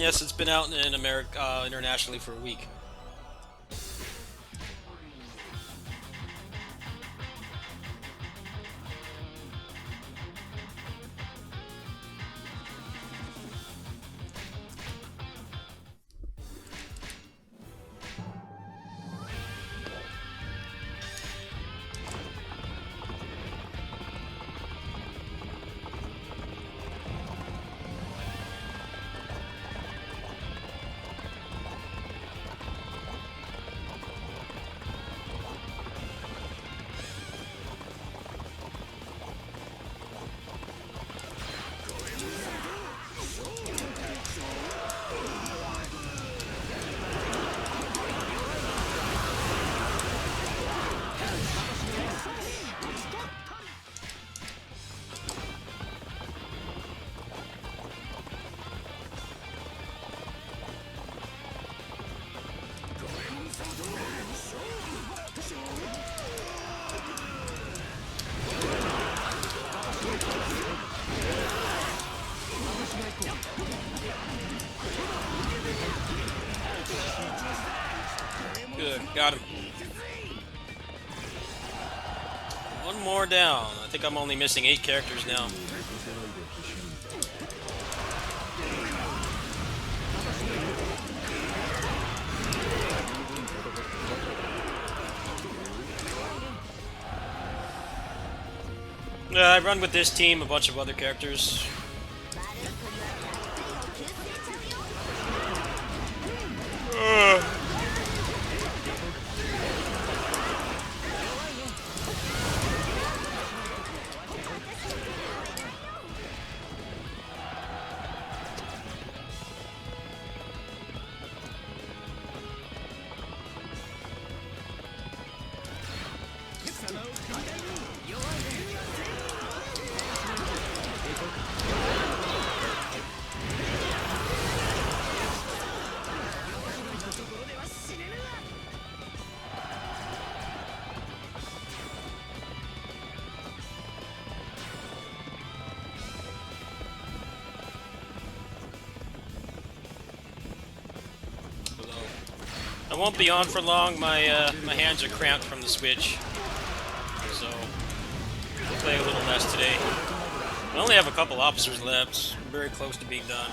Yes, it's been out in America internationally for a week. Good, got him. One more down. I think I'm only missing 8 characters now. I run with this team, a bunch of other characters. I won't be on for long. My hands are cramped from the Switch, so I'll play a little less today. I only have a couple officers left. I'm very close to being done.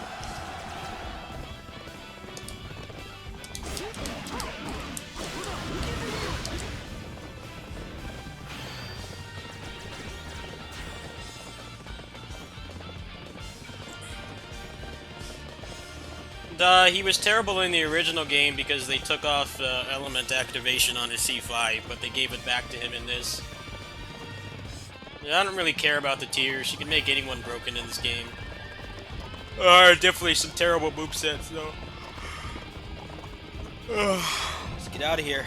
He was terrible in the original game because they took off element activation on his C5, but they gave it back to him in this. Yeah, I don't really care about the tiers. You can make anyone broken in this game. Definitely some terrible movesets, though. Let's get out of here.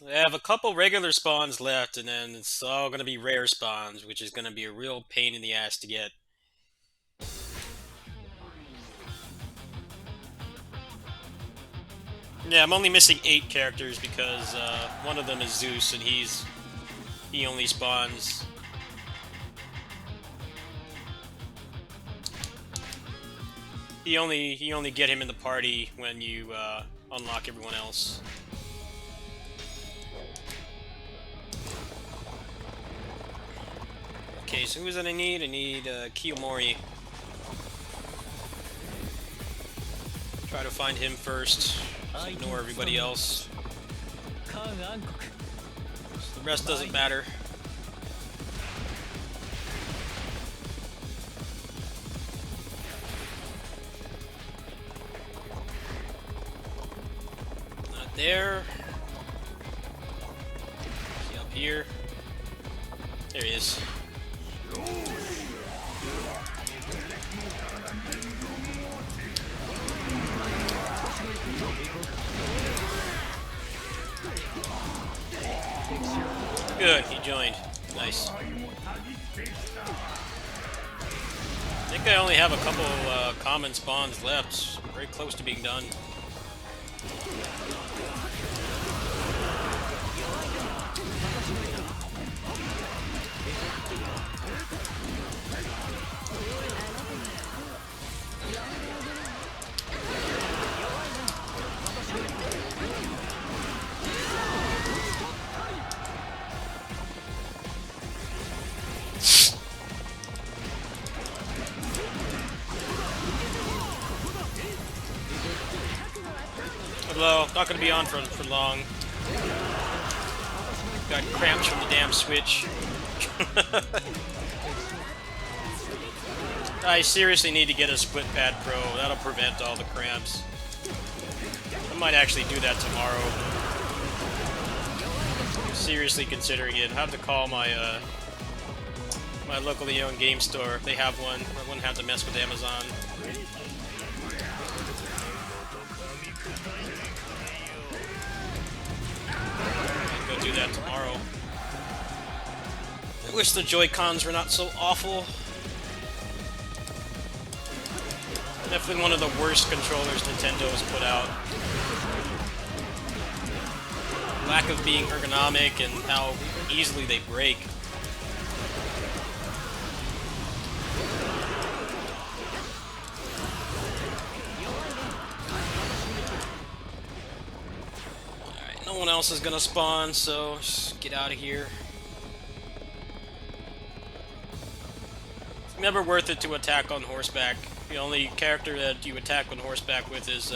I have a couple regular spawns left, and then it's all going to be rare spawns, which is going to be a real pain in the ass to get. Yeah, I'm only missing 8 characters because one of them is Zeus, and he only spawns. You only get him in the party when you unlock everyone else. Okay, so who is it I need? I need Kiyomori. Try to find him first. Just ignore everybody else. The rest doesn't matter. Not there. Is he up here? There he is. Good, he joined. Nice. I think think I only have a couple common spawns left. Very close to being done. Although, not going to be on for long. Got cramps from the damn Switch. I seriously need to get a Split Pad Pro. That'll prevent all the cramps. I might actually do that tomorrow. Seriously considering it. I have to call my my locally owned game store. They have one. I wouldn't have to mess with Amazon. Go do that tomorrow. I wish the Joy-Cons were not so awful. Definitely one of the worst controllers Nintendo has put out. Lack of being ergonomic and how easily they break. Alright, no one else is gonna spawn, so just get out of here. It's never worth it to attack on horseback. The only character that you attack on horseback with is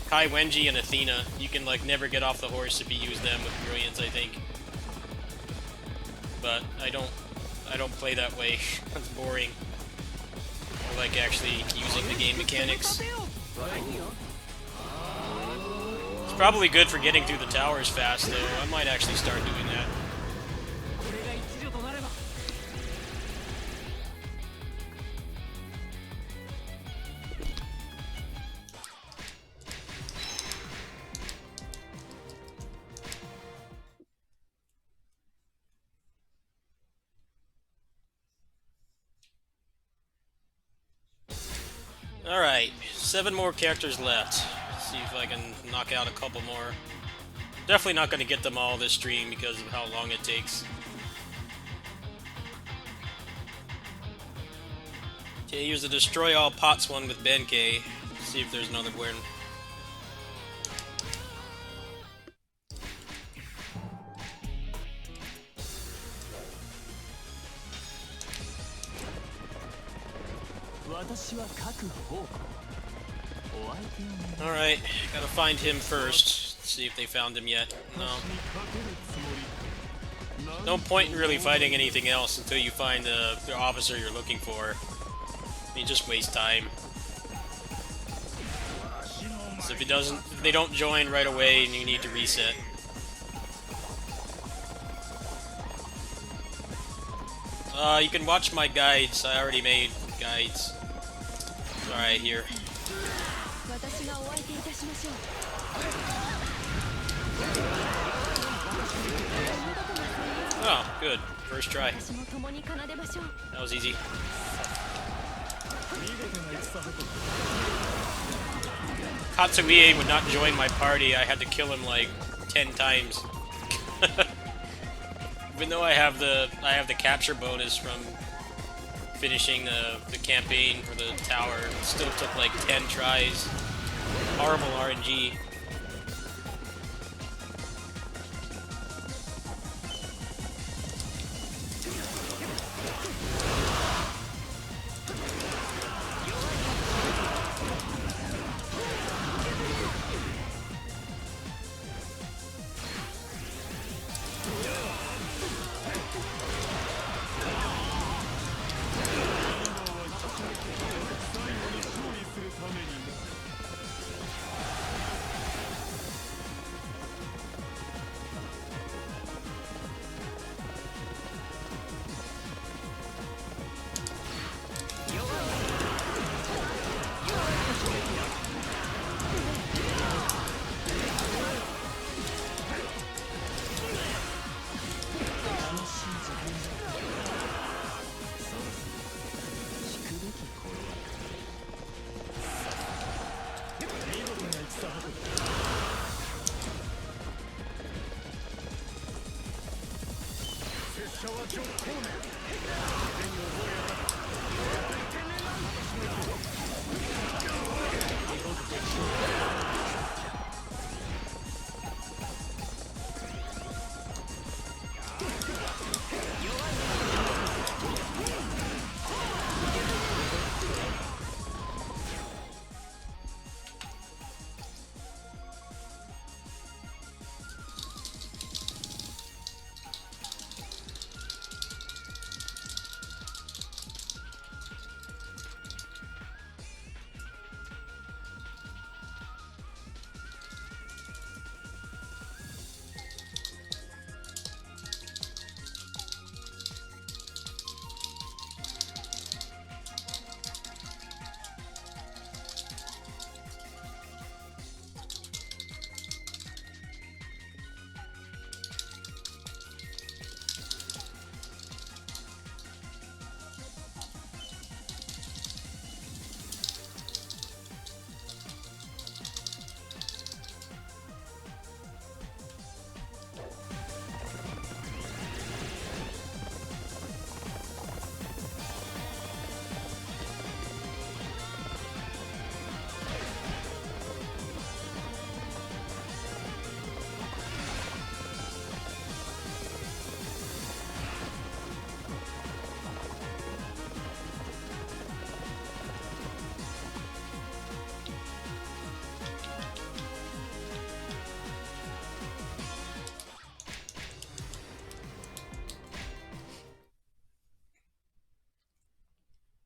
Kai Wenji and Athena. You can like never get off the horse if you use them with Brilliance, I think. But I don't play that way. It's boring. I like actually using the game mechanics. It's probably good for getting through the towers fast though. I might actually start doing that. Alright, 7 more characters left. Let's see if I can knock out a couple more. Definitely not going to get them all this stream because of how long it takes. Okay, use the Destroy All Pots one with Benkei. See if there's another one. Alright, gotta find him first. Let's see if they found him yet. No. No point in really fighting anything else until you find the officer you're looking for. You just waste time. So if they don't join right away and you need to reset. You can watch my guides. I already made guides. Alright, here. Oh, good. First try. That was easy. Katsuie would not join my party. I had to kill him like 10 times. Even though I have the capture bonus from finishing the campaign for the tower, it still took like 10 tries. Horrible RNG.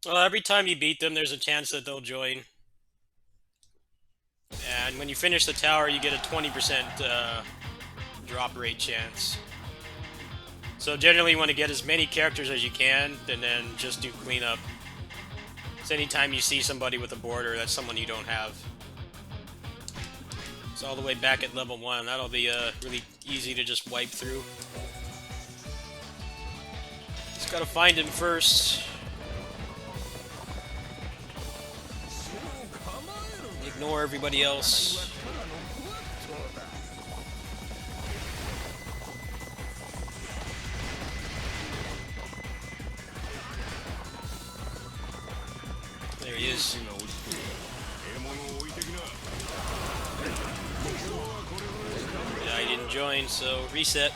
Well, every time you beat them, there's a chance that they'll join. And when you finish the tower, you get a 20% drop rate chance. So generally you want to get as many characters as you can, and then just do cleanup. So anytime you see somebody with a border, that's someone you don't have. It's all the way back at level 1. That'll be really easy to just wipe through. Just gotta find him first. Ignore everybody else. There he is. Yeah, he didn't join, so reset.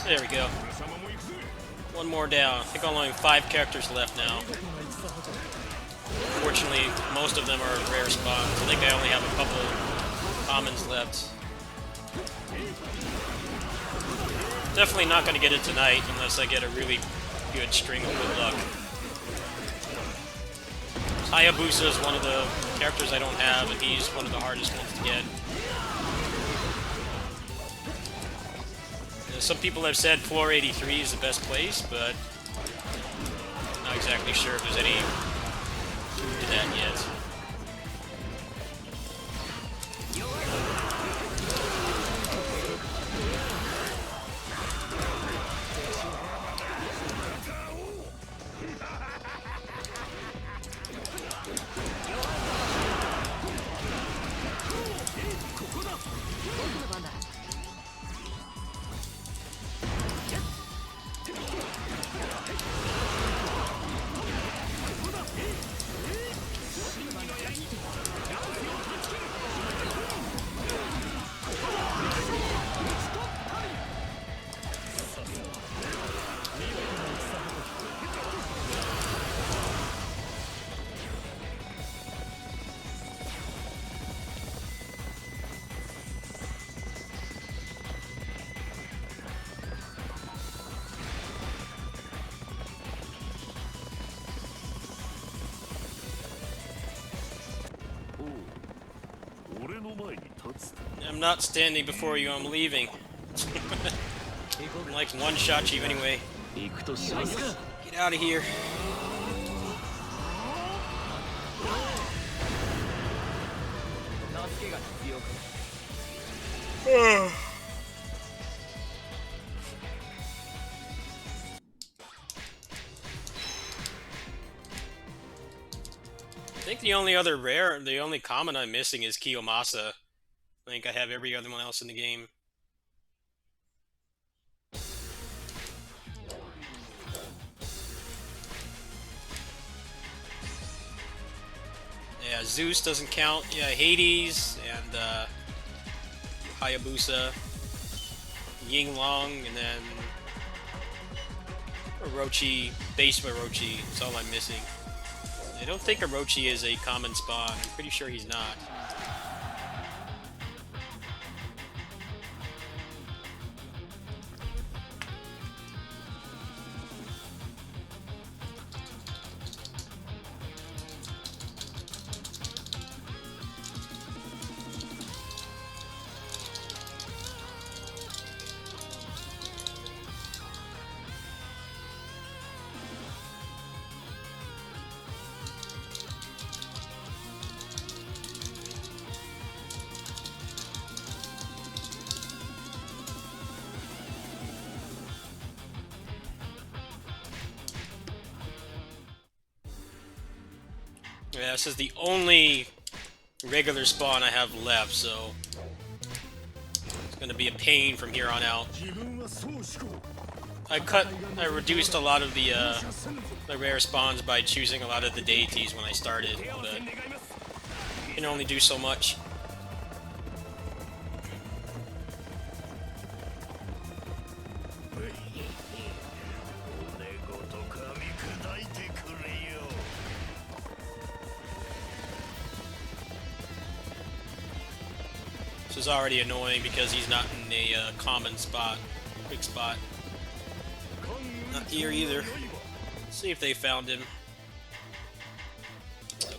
There we go. One more down. I think only 5 characters left now. Fortunately, most of them are rare spawns. I think I only have a couple commons left. Definitely not going to get it tonight unless I get a really good string of good luck. Hayabusa is one of the characters I don't have, and he's one of the hardest ones to get. Some people have said floor 83 is the best place, but I'm not exactly sure if there's any truth to that yet. I'm not standing before you, I'm leaving. I'm like one-shot you anyway. Get out of here. I think the only common I'm missing is Kiyomasa. I think I have every other one else in the game. Yeah, Zeus doesn't count. Yeah, Hades and Hayabusa, Yinglong, and then Orochi, base Orochi. That's all I'm missing. I don't think Orochi is a common spawn. I'm pretty sure he's not. Yeah, this is the only regular spawn I have left, so it's gonna be a pain from here on out. I reduced a lot of the rare spawns by choosing a lot of the deities when I started, but you can only do so much. This is already annoying because he's not in a common spot, quick spot. Not here either. Let's see if they found him.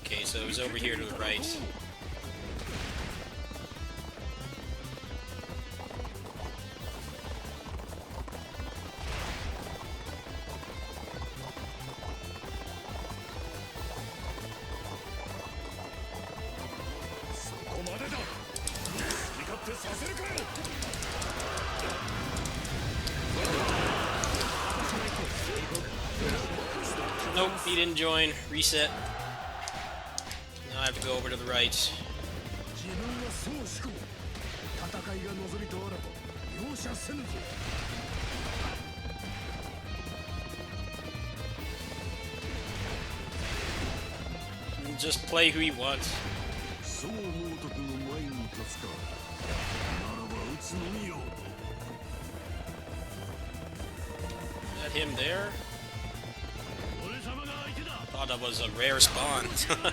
Okay, so he's over here to the right. Nope, he didn't join. Reset. Now I have to go over to the right. Just play who he wants. Is that him there? Thought that was a rare spawn. There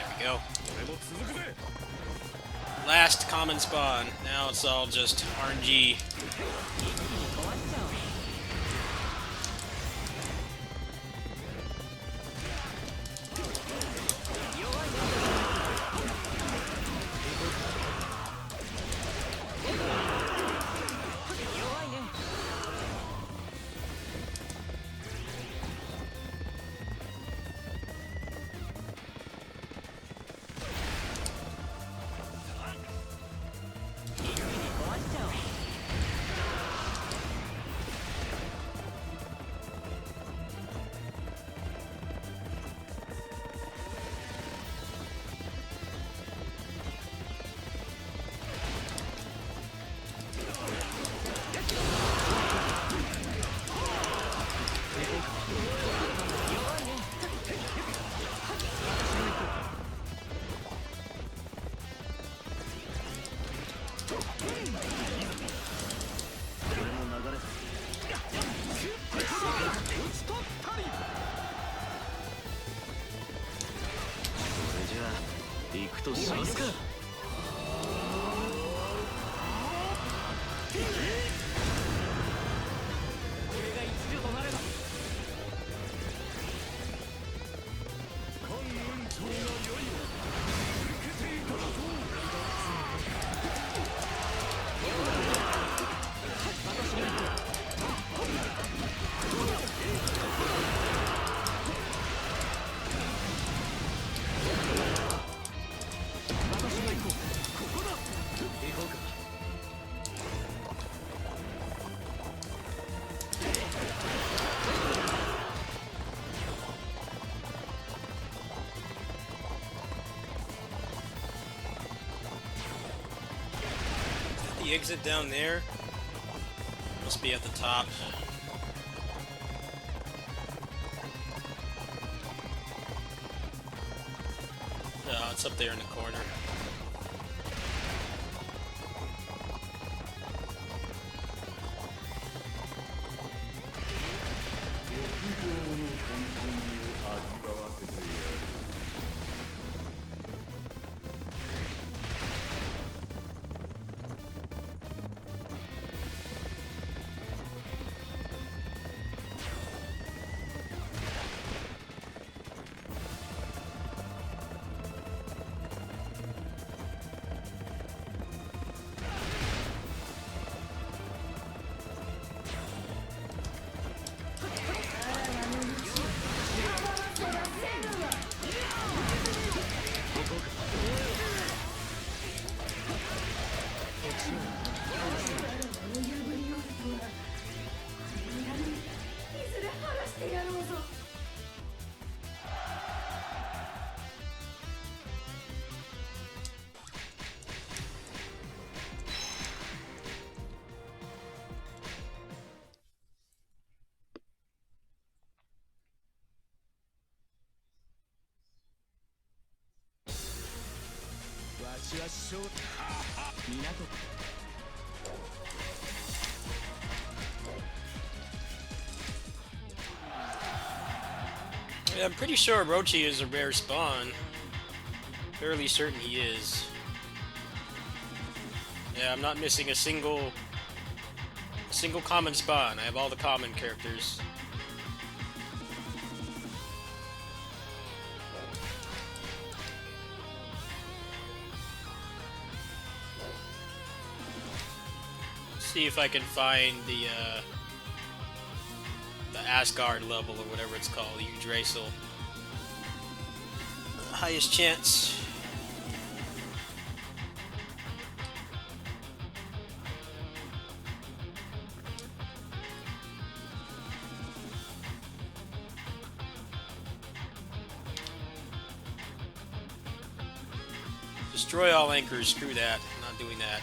we go. Last common spawn. Now it's all just RNG. the exit down there? Must be at the top. It's up there in the corner. Yeah, I'm pretty sure Orochi is a rare spawn. Fairly certain he is. Yeah, I'm not missing a single common spawn. I have all the common characters. See if I can find the Asgard level or whatever it's called, the Yggdrasil. Highest chance. Destroy all anchors, screw that. I'm not doing that.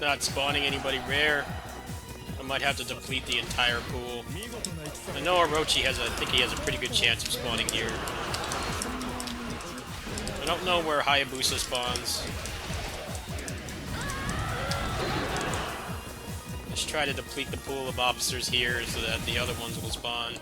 not spawning anybody rare. I might have to deplete the entire pool. I know Orochi has I think he has a pretty good chance of spawning here. I don't know where Hayabusa spawns. Let's try to deplete the pool of officers here so that the other ones will spawn.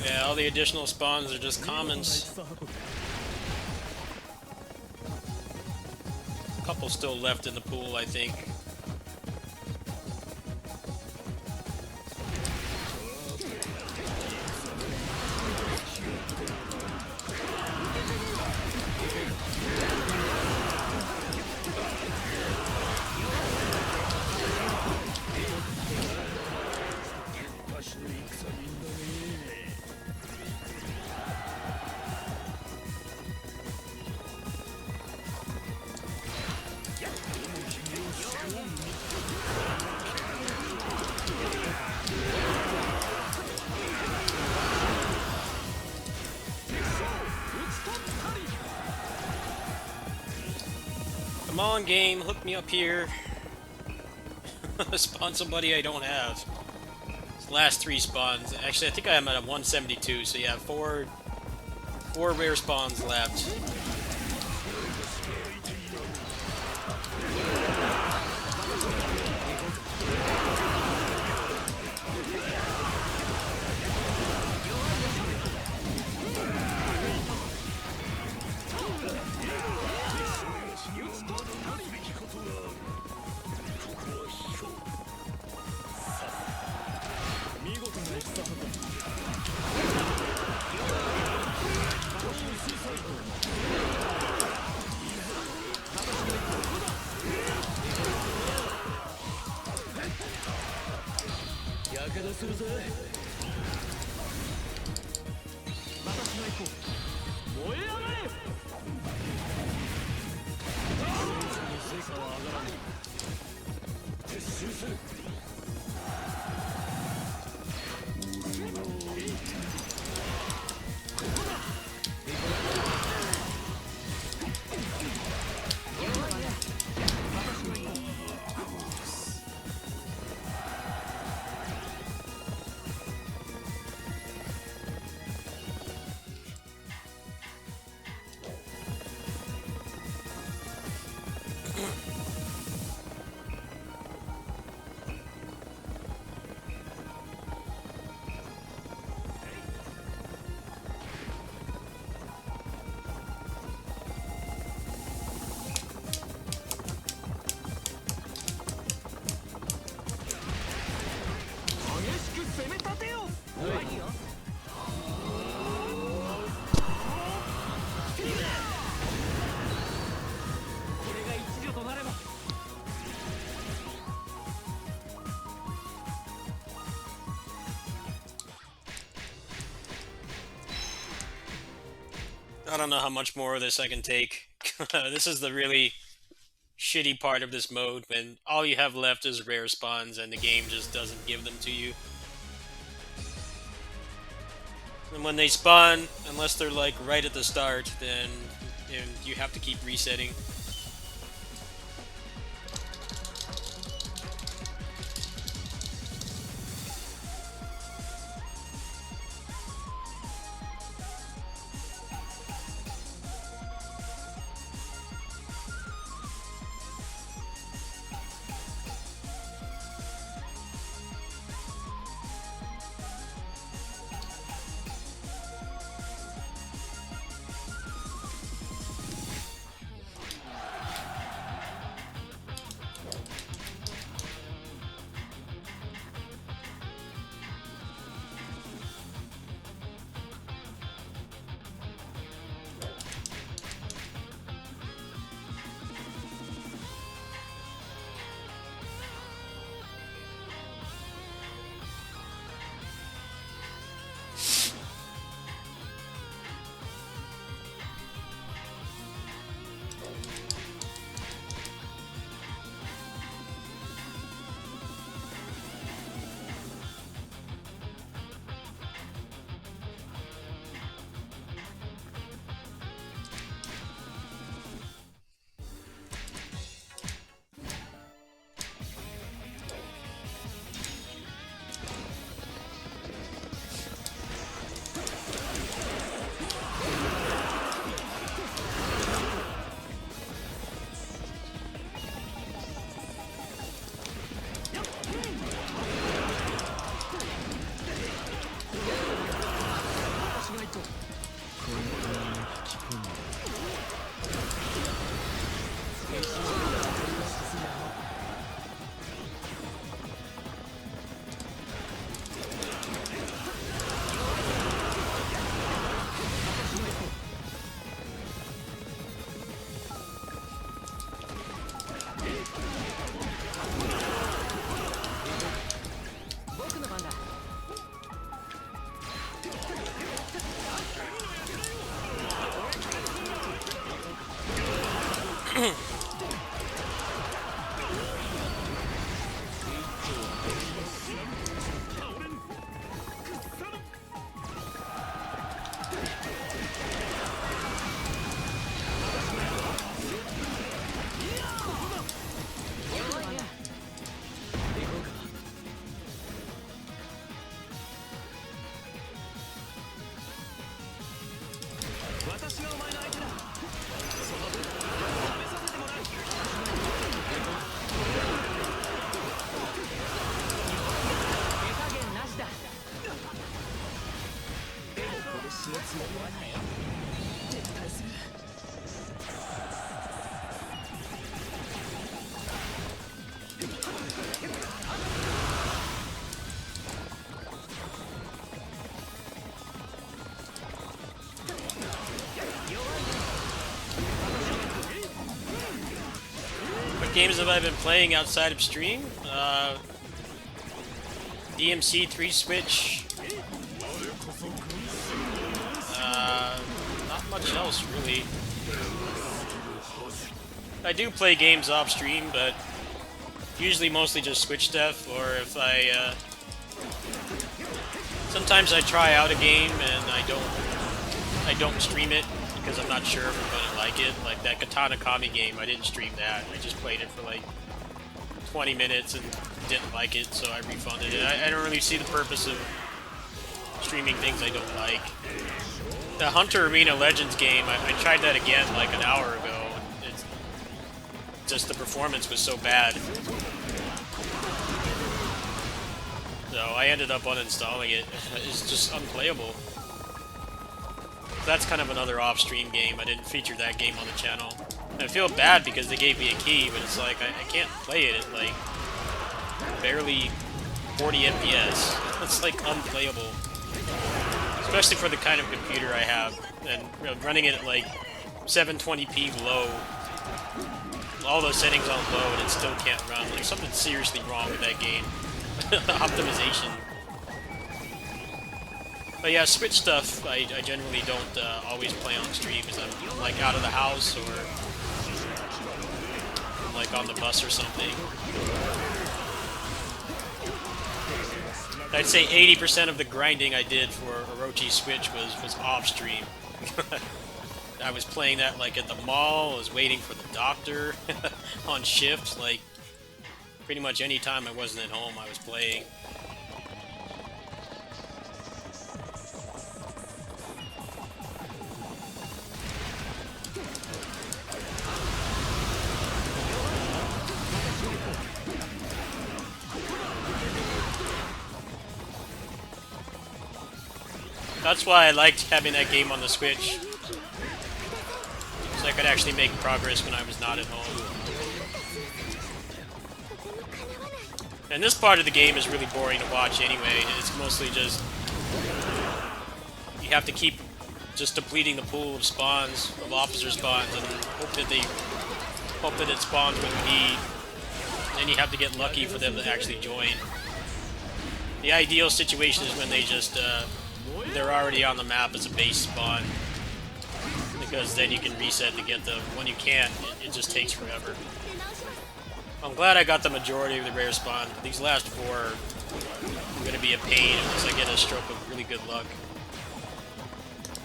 Yeah, all the additional spawns are just commons. A couple still left in the pool, I think. Come on, game, hook me up here. Spawn somebody I don't have. These last 3 spawns. Actually, I think I'm at a 172, so yeah, four rare spawns left. I don't know how much more of this I can take. This is the really shitty part of this mode, when all you have left is rare spawns and the game just doesn't give them to you. And when they spawn, unless they're like right at the start, then you have to keep resetting. games have I been playing outside of stream? DMC 3 Switch. Not much else, really. I do play games off stream, but usually mostly just Switch stuff, or if I, sometimes I try out a game and I don't stream it because I'm not sure if I'm gonna like it. Like that Katana Kami game, I didn't stream that. I just played it for like 20 minutes and didn't like it, so I refunded it. I don't really see the purpose of streaming things I don't like. The Hunter Arena Legends game, I tried that again like an hour ago. It's just the performance was so bad. So I ended up uninstalling it. It's just unplayable. That's kind of another off-stream game. I didn't feature that game on the channel. I feel bad because they gave me a key, but it's like I can't play it at like barely 40 FPS. It's like unplayable. Especially for the kind of computer I have. And running it at like 720p low. All those settings on low and it still can't run. There's something seriously wrong with that game. Optimization. But yeah, Switch stuff, I generally don't always play on stream because I'm like out of the house or I'm like on the bus or something. I'd say 80% of the grinding I did for Orochi Switch was off stream. I was playing that like at the mall, I was waiting for the doctor on shift, like pretty much any time I wasn't at home I was playing. That's why I liked having that game on the Switch. So I could actually make progress when I was not at home. And this part of the game is really boring to watch anyway. It's mostly just... you have to keep just depleting the pool of spawns, of officer spawns, and hope that it spawns what you need. And then you have to get lucky for them to actually join. The ideal situation is when they just... they're already on the map as a base spawn, because then you can reset to get them. When you can't, it just takes forever. I'm glad I got the majority of the rare spawns, but these last 4 are going to be a pain unless I get a stroke of really good luck.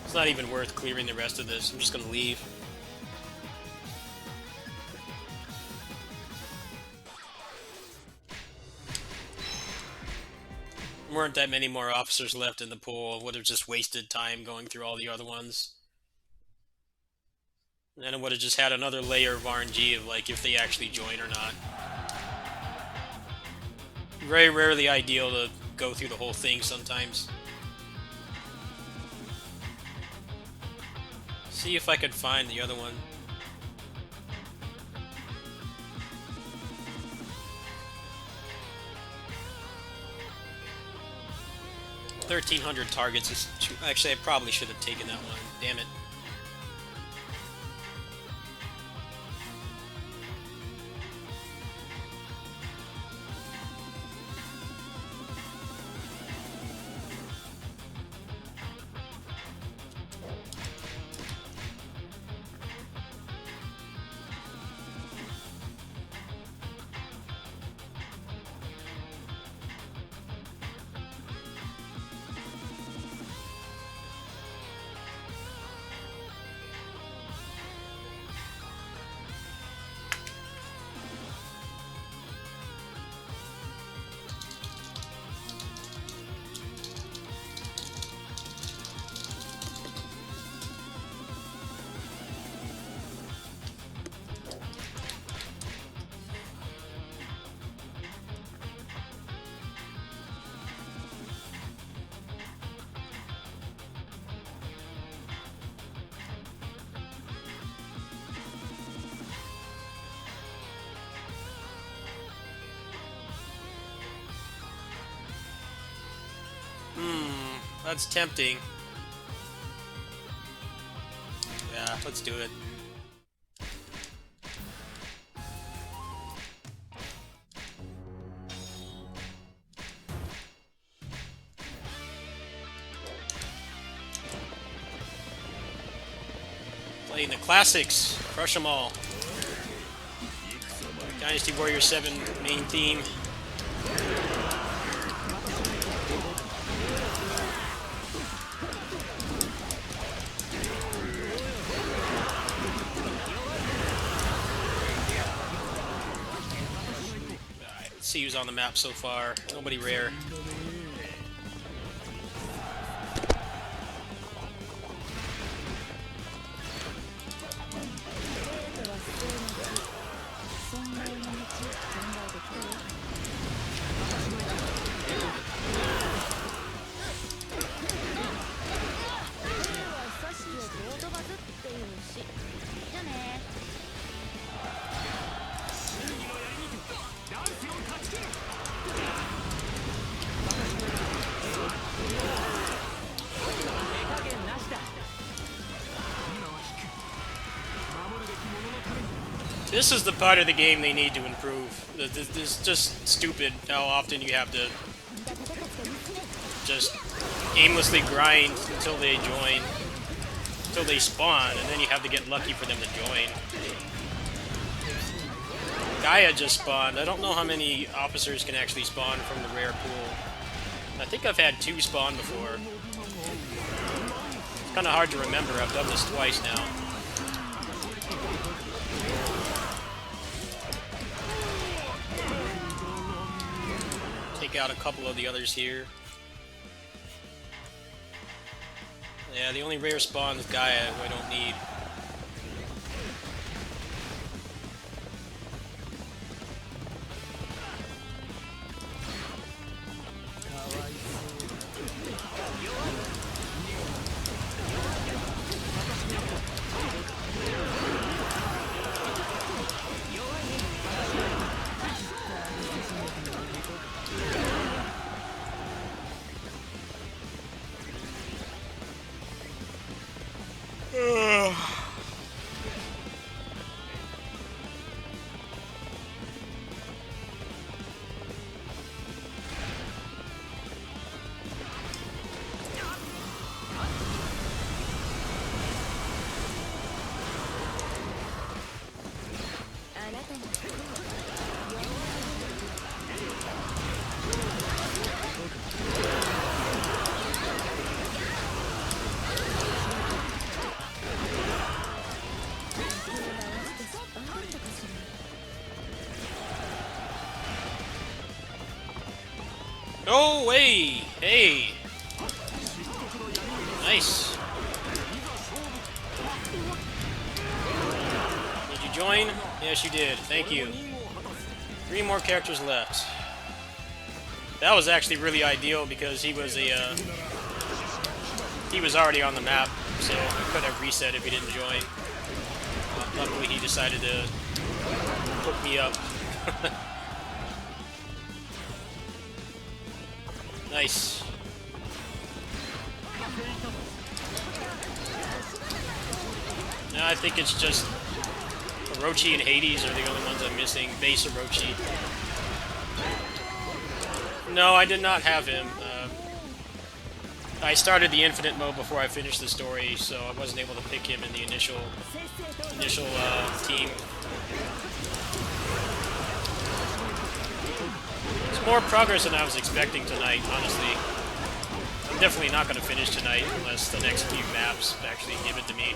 It's not even worth clearing the rest of this. I'm just going to leave. There weren't that many more officers left in the pool. Would have just wasted time going through all the other ones. And it would have just had another layer of RNG of like if they actually join or not. Very rarely ideal to go through the whole thing sometimes. See if I could find the other one. $1,300 targets is too... Actually, I probably should have taken that one. Damn it. That's tempting. Yeah, let's do it. Playing the classics. Crush them all. Dynasty Warrior 7 main theme. Alright, let's see who's on the map so far. Nobody rare. This is the part of the game they need to improve. This is just stupid how often you have to just aimlessly grind until they join, until they spawn, and then you have to get lucky for them to join. Gaia just spawned. I don't know how many officers can actually spawn from the rare pool. I think I've had 2 spawn before. It's kind of hard to remember. I've done this twice now. Take out a couple of the others here. Yeah, the only rare spawn is Gaia, who I don't need. No way! Hey! Nice. Did you join? Yes, you did. Thank you. 3 more characters left. That was actually really ideal because he was already on the map, so I could have reset if he didn't join. Luckily, he decided to hook me up. Nice. No, I think it's just Orochi and Hades are the only ones I'm missing. Base Orochi. No, I did not have him. I started the infinite mode before I finished the story, so I wasn't able to pick him in the initial team. It's more progress than I was expecting tonight, honestly. I'm definitely not going to finish tonight unless the next few maps actually give it to me.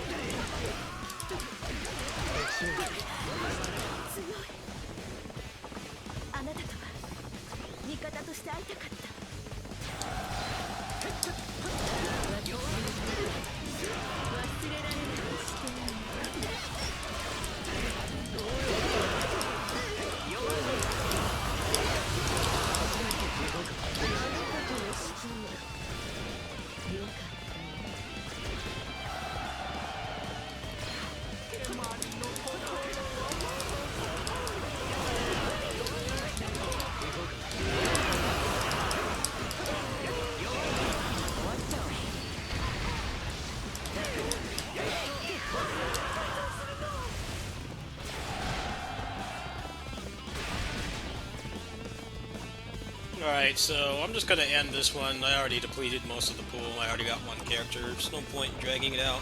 Alright, so I'm just going to end this one. I already depleted most of the pool. I already got 1 character. There's no point in dragging it out.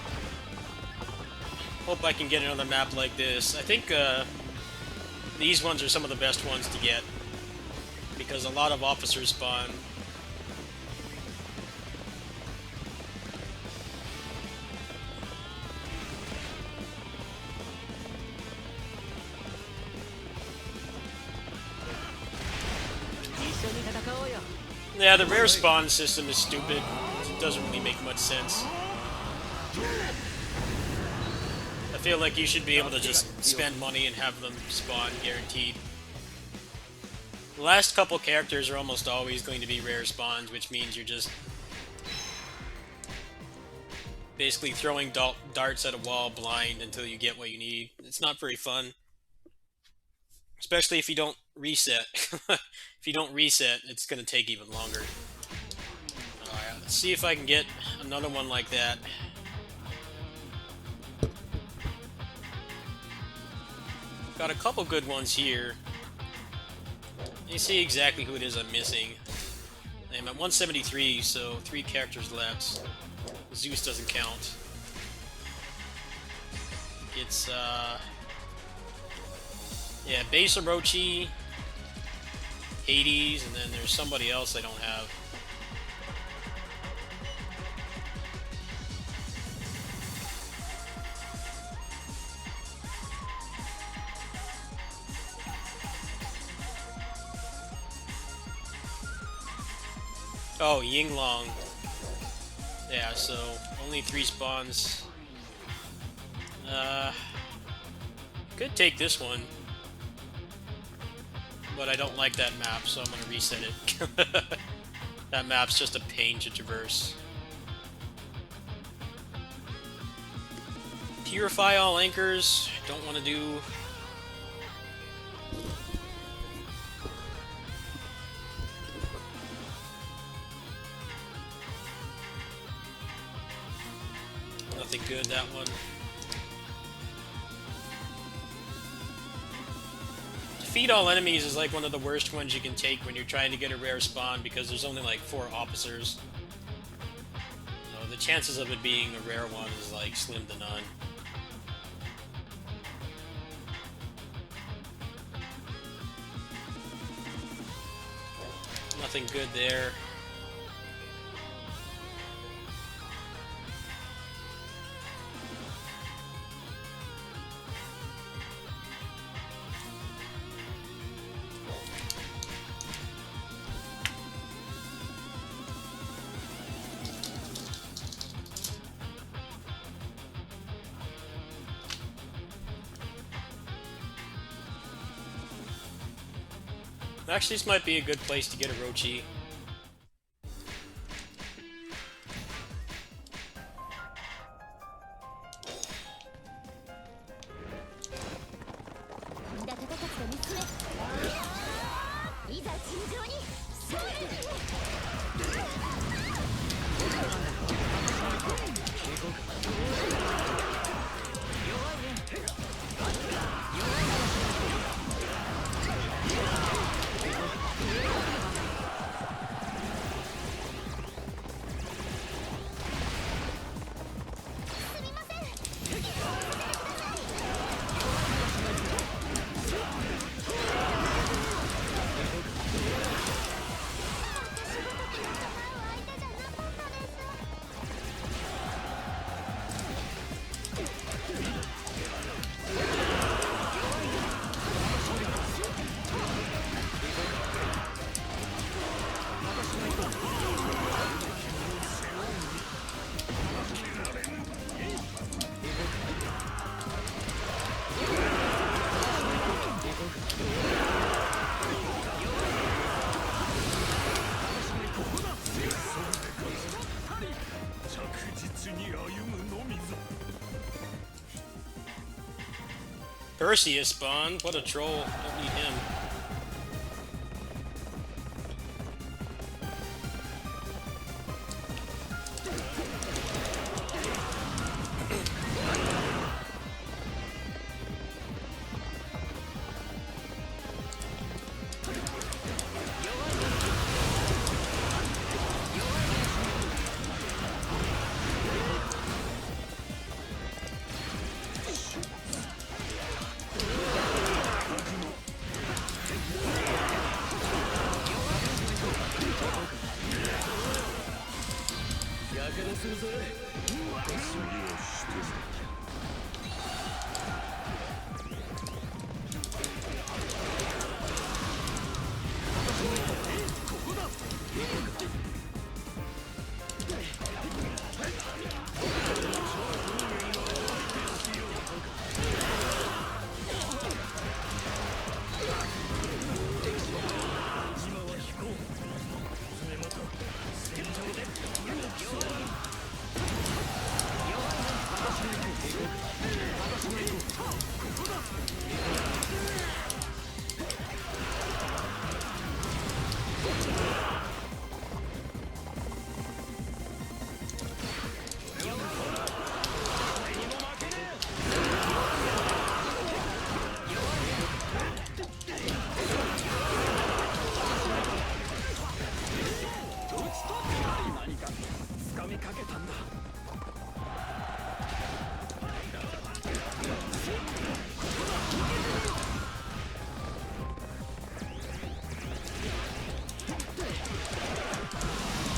Hope I can get another map like this. I think these ones are some of the best ones to get, because a lot of officers spawn. Yeah, the rare spawn system is stupid. It doesn't really make much sense. I feel like you should be able to just spend money and have them spawn guaranteed. The last couple characters are almost always going to be rare spawns, which means you're just basically throwing darts at a wall blind until you get what you need. It's not very fun. Especially if you don't reset. If you don't reset, it's going to take even longer. Alright, let's see if I can get another one like that. Got a couple good ones here. You see exactly who it is I'm missing. I'm at 173, so 3 characters left. Zeus doesn't count. It's, yeah, Base Orochi, Hades, and then there's somebody else I don't have. Oh, Yinglong. Yeah, so only 3 spawns. Could take this one. But I don't like that map, so I'm gonna reset it. That map's just a pain to traverse. Purify all anchors. Don't want to do. Nothing good, that one. Defeat all enemies is like one of the worst ones you can take when you're trying to get a rare spawn, because there's only like 4 officers. So the chances of it being a rare one is like slim to none. Nothing good there. Actually, this might be a good place to get a Orochi. Perseus spawned. What a troll. Don't need him.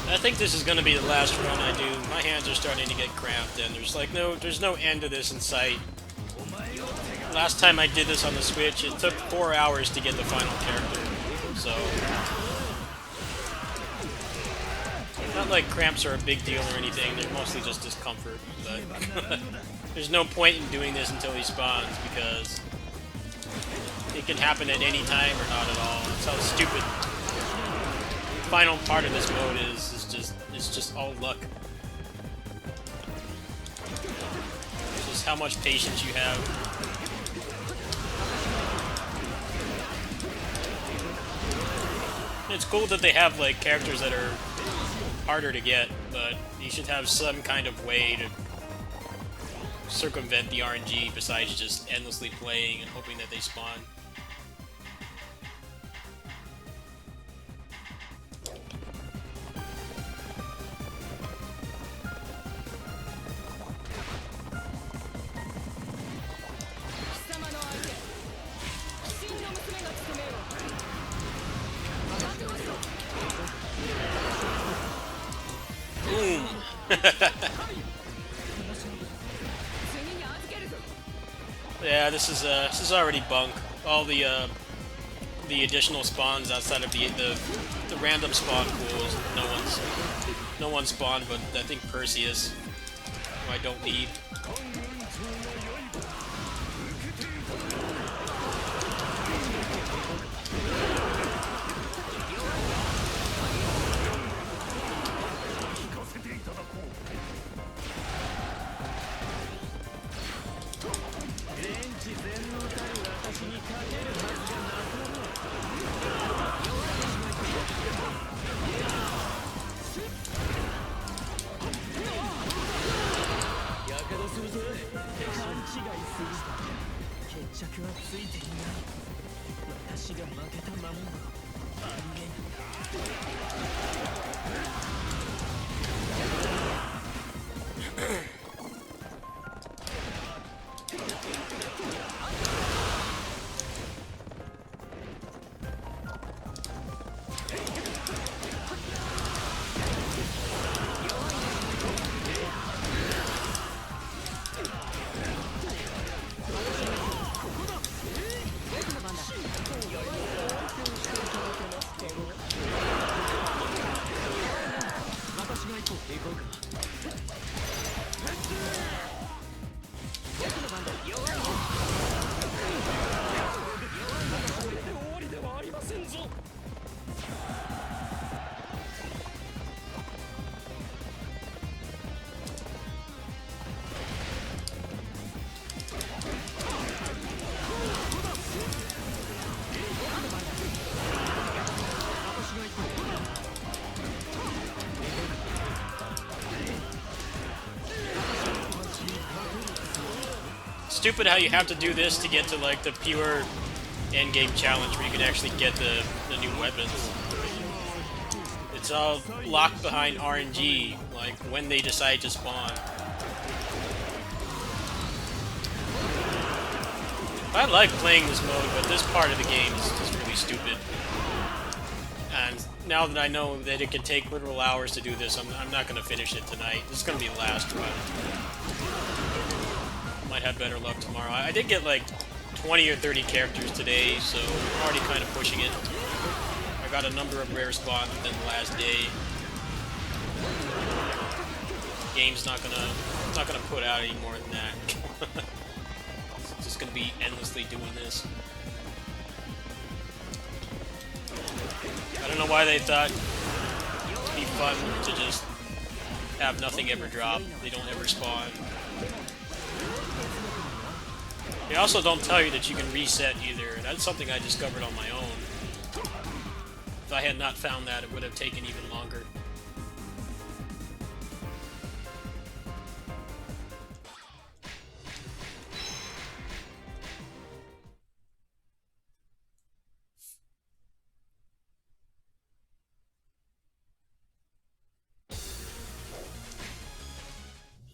I think this is going to be the last run I do. My hands are starting to get cramped, and there's no end to this in sight. Last time I did this on the Switch, it took 4 hours to get the final character. So, not like cramps are a big deal or anything. They're mostly just discomfort. But there's no point in doing this until he spawns because it can happen at any time or not at all. That's how stupid the final part of this mode is. It's just all luck. It's just how much patience you have. It's cool that they have like characters that are harder to get, but you should have some kind of way to circumvent the RNG besides just endlessly playing and hoping that they spawn. Boom! Yeah, this is already bunk. All the additional spawns outside of the random spawn pools, no one spawned, but I think Perseus, who I don't need. Stupid how you have to do this to get to like the pure endgame challenge where you can actually get the new weapons. It's all locked behind RNG, like when they decide to spawn. I like playing this mode, but this part of the game is just really stupid. And times. Now that I know that it can take literal hours to do this, I'm not going to finish it tonight. This is going to be the last run. Might have better luck tomorrow. I did get like 20 or 30 characters today, so I'm already kind of pushing it. I got a number of rare spawns within the last day. Game's not gonna put out any more than that. It's just gonna be endlessly doing this. I don't know why they thought it'd be fun to just have nothing ever drop. They don't ever spawn. They also don't tell you that you can reset either. That's something I discovered on my own. If I had not found that, it would have taken even longer.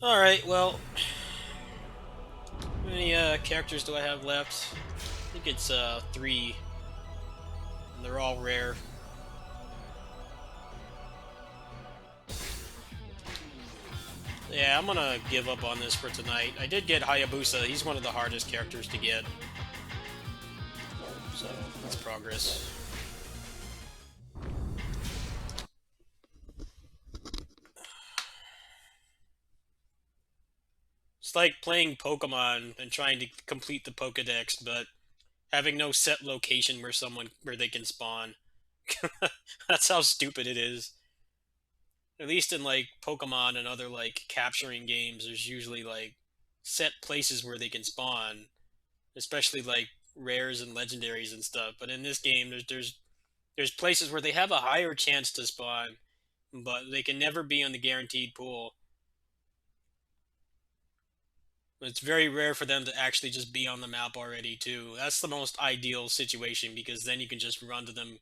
Alright, well, how many characters do I have left? I think it's 3, and they're all rare. Yeah, I'm gonna give up on this for tonight. I did get Hayabusa. He's one of the hardest characters to get. So, that's progress. It's like playing Pokemon and trying to complete the Pokedex, but having no set location where they can spawn. That's how stupid it is. At least in like Pokemon and other like capturing games, there's usually like set places where they can spawn, especially like rares and legendaries and stuff. But in this game, there's places where they have a higher chance to spawn, but they can never be on the guaranteed pool. It's very rare for them to actually just be on the map already too. That's the most ideal situation because then you can just run to them,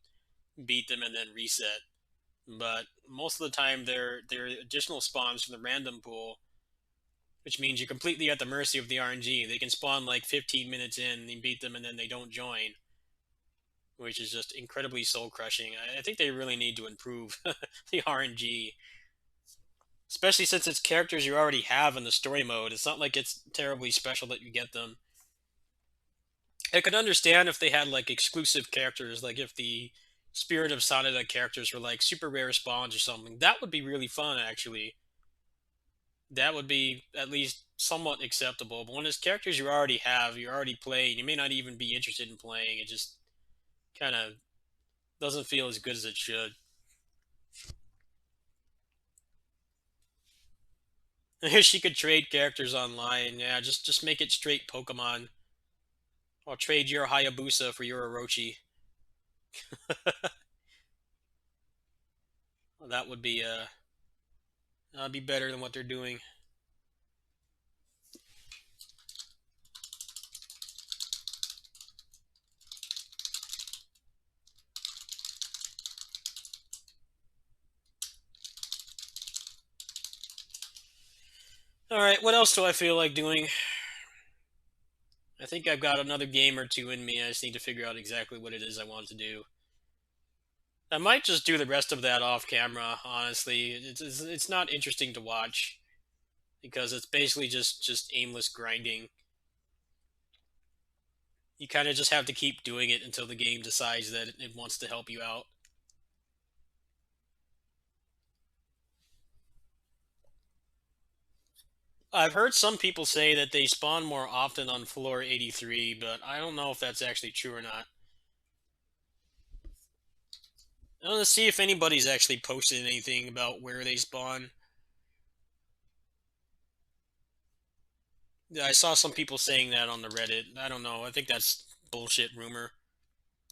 beat them, and then reset. But most of the time, they're additional spawns from the random pool, which means you're completely at the mercy of the RNG. They can spawn like 15 minutes in, and you beat them, and then they don't join, which is just incredibly soul crushing. I think they really need to improve the RNG, especially since it's characters you already have in the story mode. It's not like it's terribly special that you get them. I could understand if they had like exclusive characters, like if the Spirit of Sanada characters were like super rare spawns or something. That would be really fun, actually. That would be at least somewhat acceptable. But when it's characters you already have, you already play, and you may not even be interested in playing, it just kind of doesn't feel as good as it should. She could trade characters online. Yeah, just make it straight Pokemon. I'll trade your Hayabusa for your Orochi. Well, that'd be better than what they're doing. All right, what else do I feel like doing? I think I've got another game or two in me. I just need to figure out exactly what it is I want to do. I might just do the rest of that off camera. Honestly, it's not interesting to watch because it's basically just aimless grinding. You kind of just have to keep doing it until the game decides that it wants to help you out. I've heard some people say that they spawn more often on floor 83, but I don't know if that's actually true or not. I want to see if anybody's actually posted anything about where they spawn. Yeah, I saw some people saying that on the Reddit. I don't know. I think that's bullshit rumor.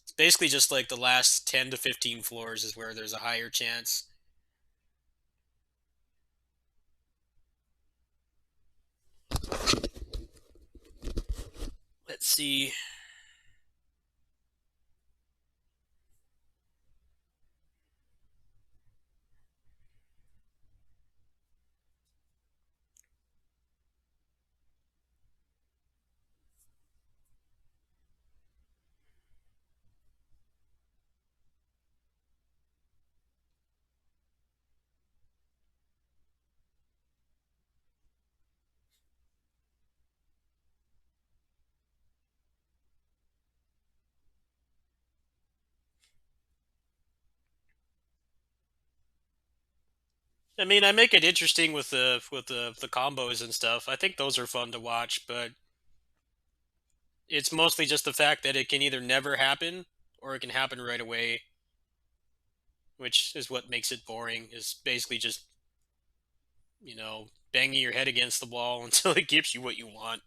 It's basically just like the last 10 to 15 floors is where there's a higher chance. Let's see. I mean, I make it interesting with the combos and stuff. I think those are fun to watch, but it's mostly just the fact that it can either never happen or it can happen right away, which is what makes it boring. Is basically just banging your head against the wall until it gives you what you want.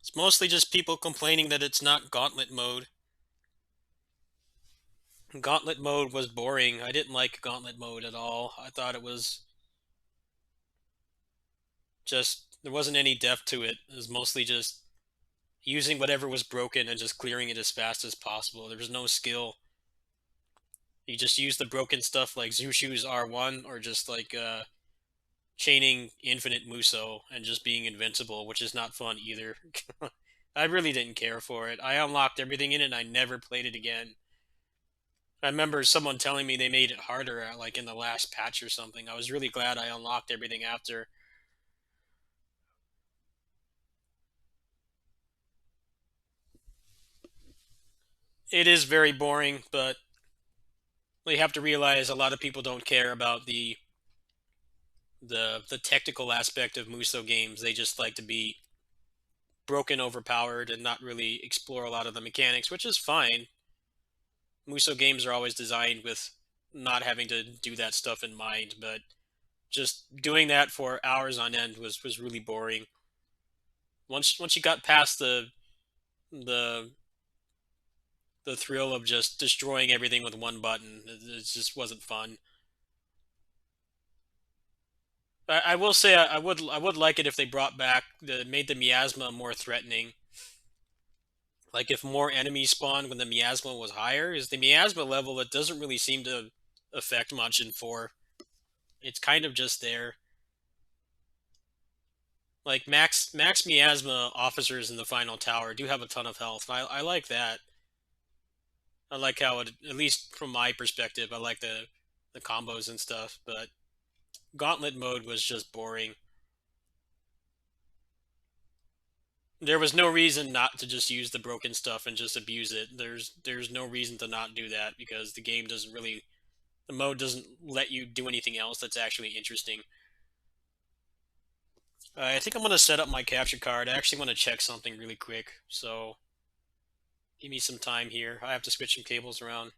It's mostly just people complaining that it's not gauntlet mode. Gauntlet mode was boring. I didn't like gauntlet mode at all. I thought it was just there wasn't any depth to it. It was mostly just using whatever was broken and just clearing it as fast as possible. There was no skill. You just use the broken stuff like Zushu's R1 or just like chaining infinite Muso and just being invincible, which is not fun either. I really didn't care for it. I unlocked everything in it and I never played it again. I remember someone telling me they made it harder like in the last patch or something. I was really glad I unlocked everything after. It is very boring, but we have to realize a lot of people don't care about the technical aspect of Muso games. They just like to be broken, overpowered, and not really explore a lot of the mechanics, which is fine. Muso games are always designed with not having to do that stuff in mind, but just doing that for hours on end was really boring. Once you got past the the thrill of just destroying everything with one button, it just wasn't fun. I will say I would like it if they brought back made the miasma more threatening. Like if more enemies spawned when the miasma was higher, is the miasma level that doesn't really seem to affect much in 4. It's kind of just there. Like max miasma officers in the final tower do have a ton of health. I like that. I like how it, at least from my perspective, I like the combos and stuff. But gauntlet mode was just boring. There was no reason not to just use the broken stuff and just abuse it. There's no reason to not do that because the game doesn't really the mode doesn't let you do anything else that's actually interesting. I think I'm gonna set up my capture card. I actually want to check something really quick, so give me some time here. I have to switch some cables around.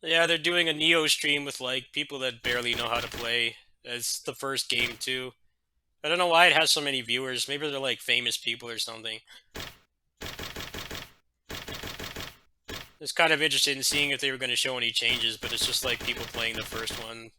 Yeah, they're doing a Neo stream with like people that barely know how to play. It's the first game too. I don't know why it has so many viewers. Maybe they're like famous people or something. It's kind of interested in seeing if they were going to show any changes, but it's just like people playing the first one.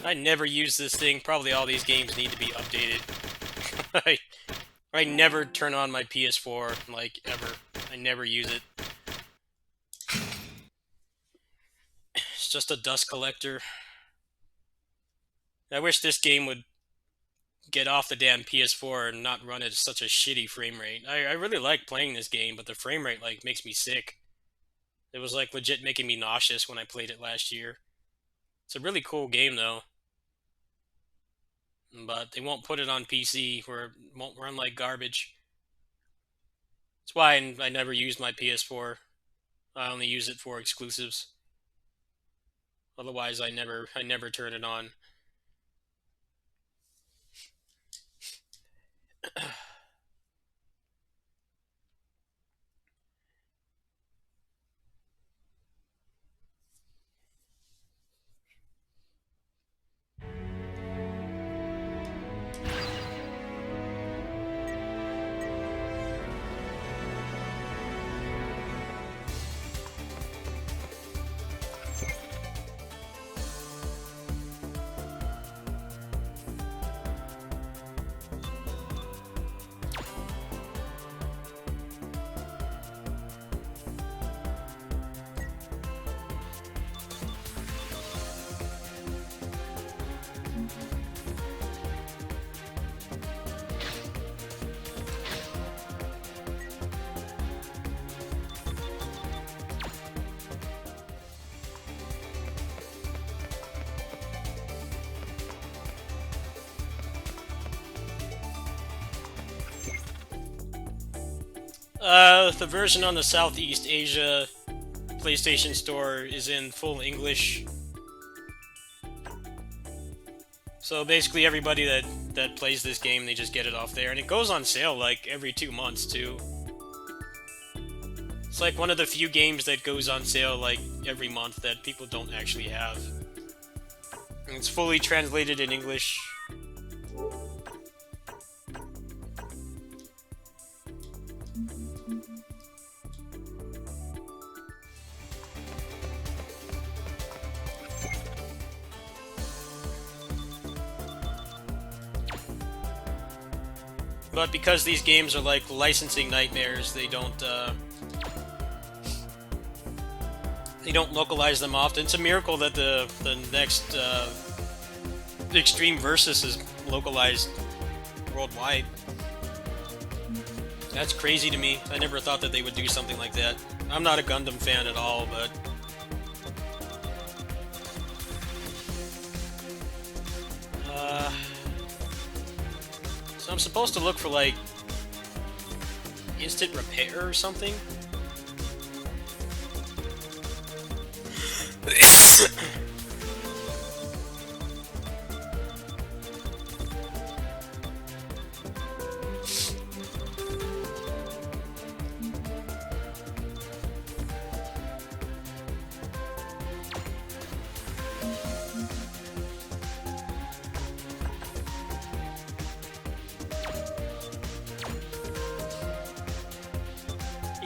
I never use this thing. Probably all these games need to be updated. I, I never turn on my PS4, like, ever. I never use it. It's just a dust collector. I wish this game would get off the damn PS4 and not run at such a shitty frame rate. I really like playing this game, but the frame rate, like, makes me sick. It was, like, legit making me nauseous when I played it last year. It's a really cool game, though. But they won't put it on PC where it won't run like garbage. That's why I never used my PS4. I only use it for exclusives. Otherwise, I never turn it on. The version on the Southeast Asia PlayStation Store is in full English. So basically everybody that plays this game, they just get it off there. And it goes on sale like every 2 months too. It's like one of the few games that goes on sale like every month that people don't actually have. And it's fully translated in English. But because these games are like licensing nightmares, they don't localize them often. It's a miracle that the next Extreme Versus is localized worldwide. That's crazy to me. I never thought that they would do something like that. I'm not a Gundam fan at all, but so I'm supposed to look for like instant repair or something.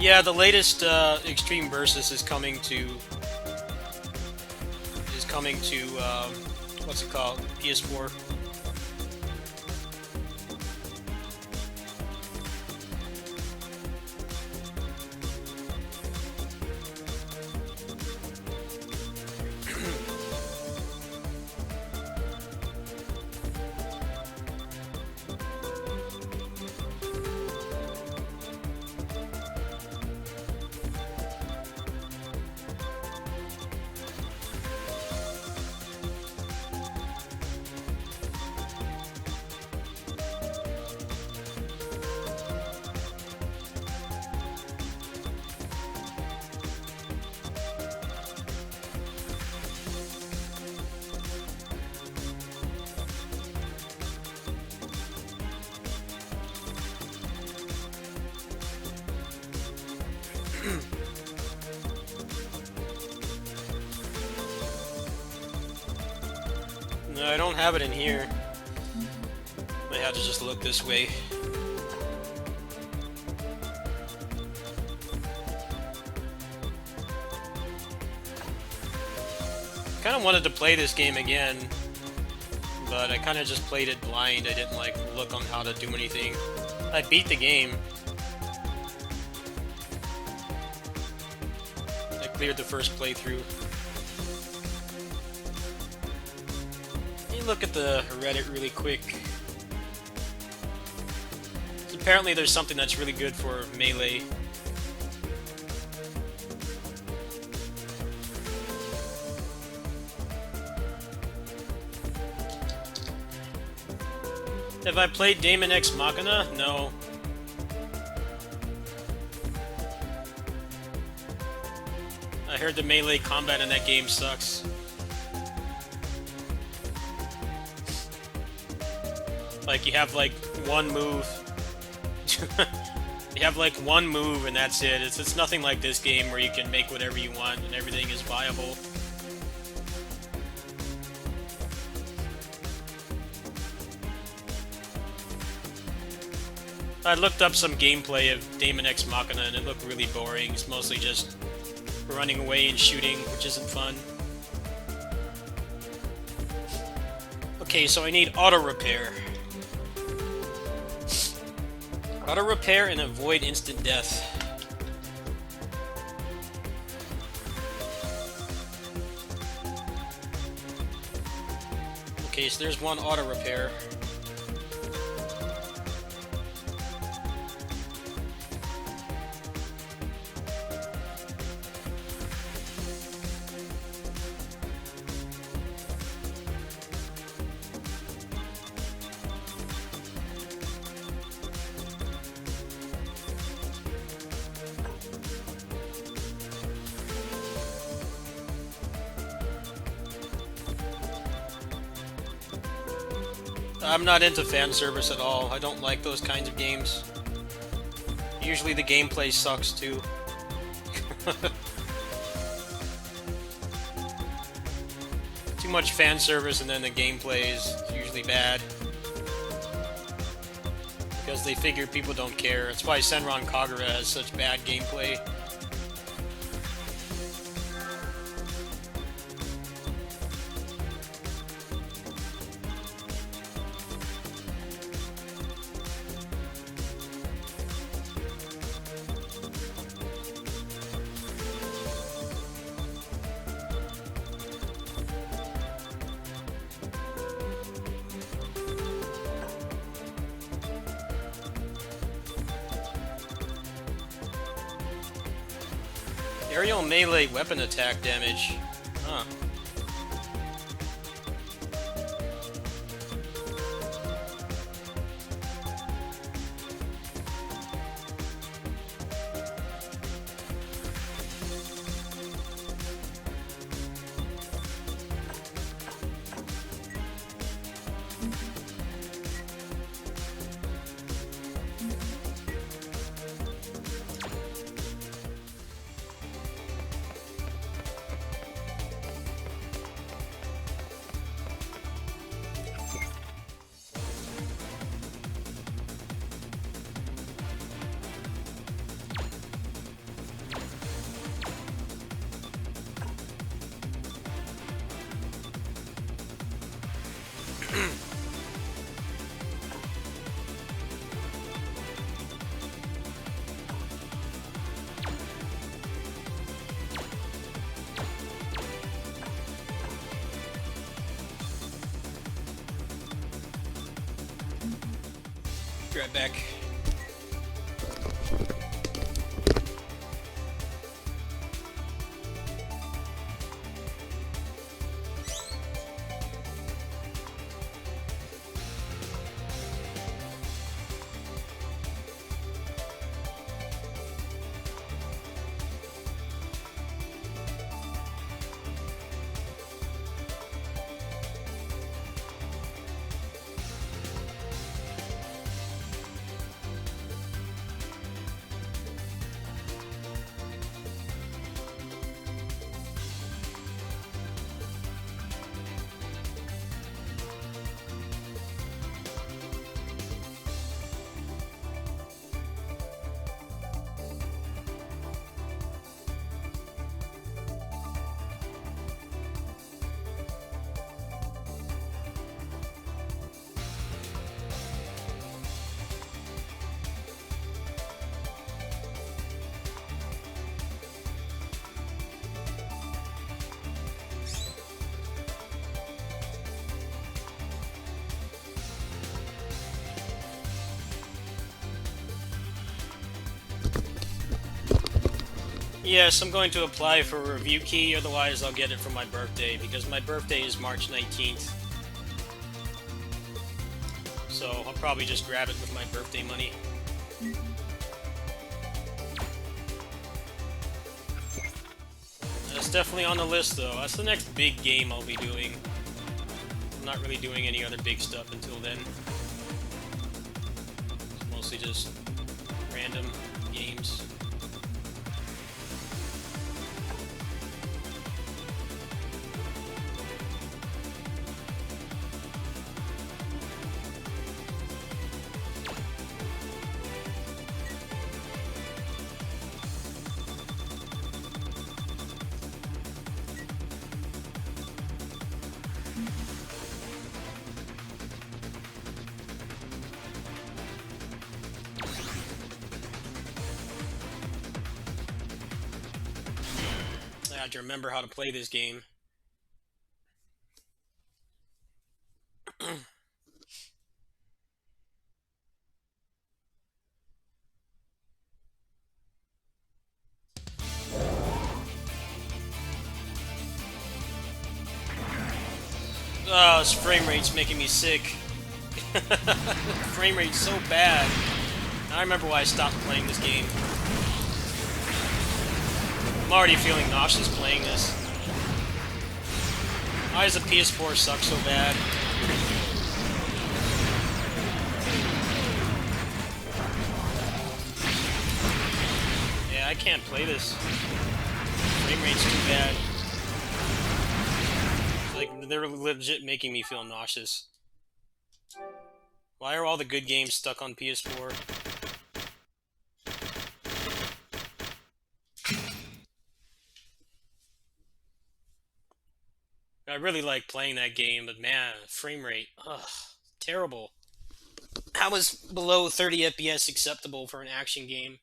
Yeah, the latest Extreme Versus is coming to what's it called? PS4. No, I don't have it in here. I had to just look this way. Kind of wanted to play this game again, but I kind of just played it blind. I didn't like look on how to do anything. I beat the game. I cleared the first playthrough. Let me look at the Reddit really quick. Apparently there's something that's really good for Melee. Have I played Daemon X Machina? No. I heard the melee combat in that game sucks. Like, you have like one move. You have like one move and that's it. It's nothing like this game where you can make whatever you want and everything is viable. I looked up some gameplay of Daemon X Machina and it looked really boring. It's mostly just running away and shooting, which isn't fun. Okay, so I need auto repair. Auto repair and avoid instant death. Okay, so there's one auto repair. I'm not into fan service at all. I don't like those kinds of games. Usually the gameplay sucks too. Too much fan service and then the gameplay is usually bad. Because they figure people don't care. That's why Senran Kagura has such bad gameplay. Aerial melee weapon attack damage. Huh. Be right back. Yes, I'm going to apply for a review key, otherwise I'll get it for my birthday, because my birthday is March 19th. So I'll probably just grab it with my birthday money. That's definitely on the list, though. That's the next big game I'll be doing. I'm not really doing any other big stuff until then. It's mostly just random games. I have to remember how to play this game. Oh, this frame rate's making me sick. Frame rate's so bad. I remember why I stopped playing this game. I'm already feeling nauseous playing this. Why does the PS4 suck so bad? Yeah, I can't play this. Frame rate's too bad. Like, they're legit making me feel nauseous. Why are all the good games stuck on PS4? I really like playing that game, but man, frame rate, ugh, terrible. How is below 30 FPS acceptable for an action game?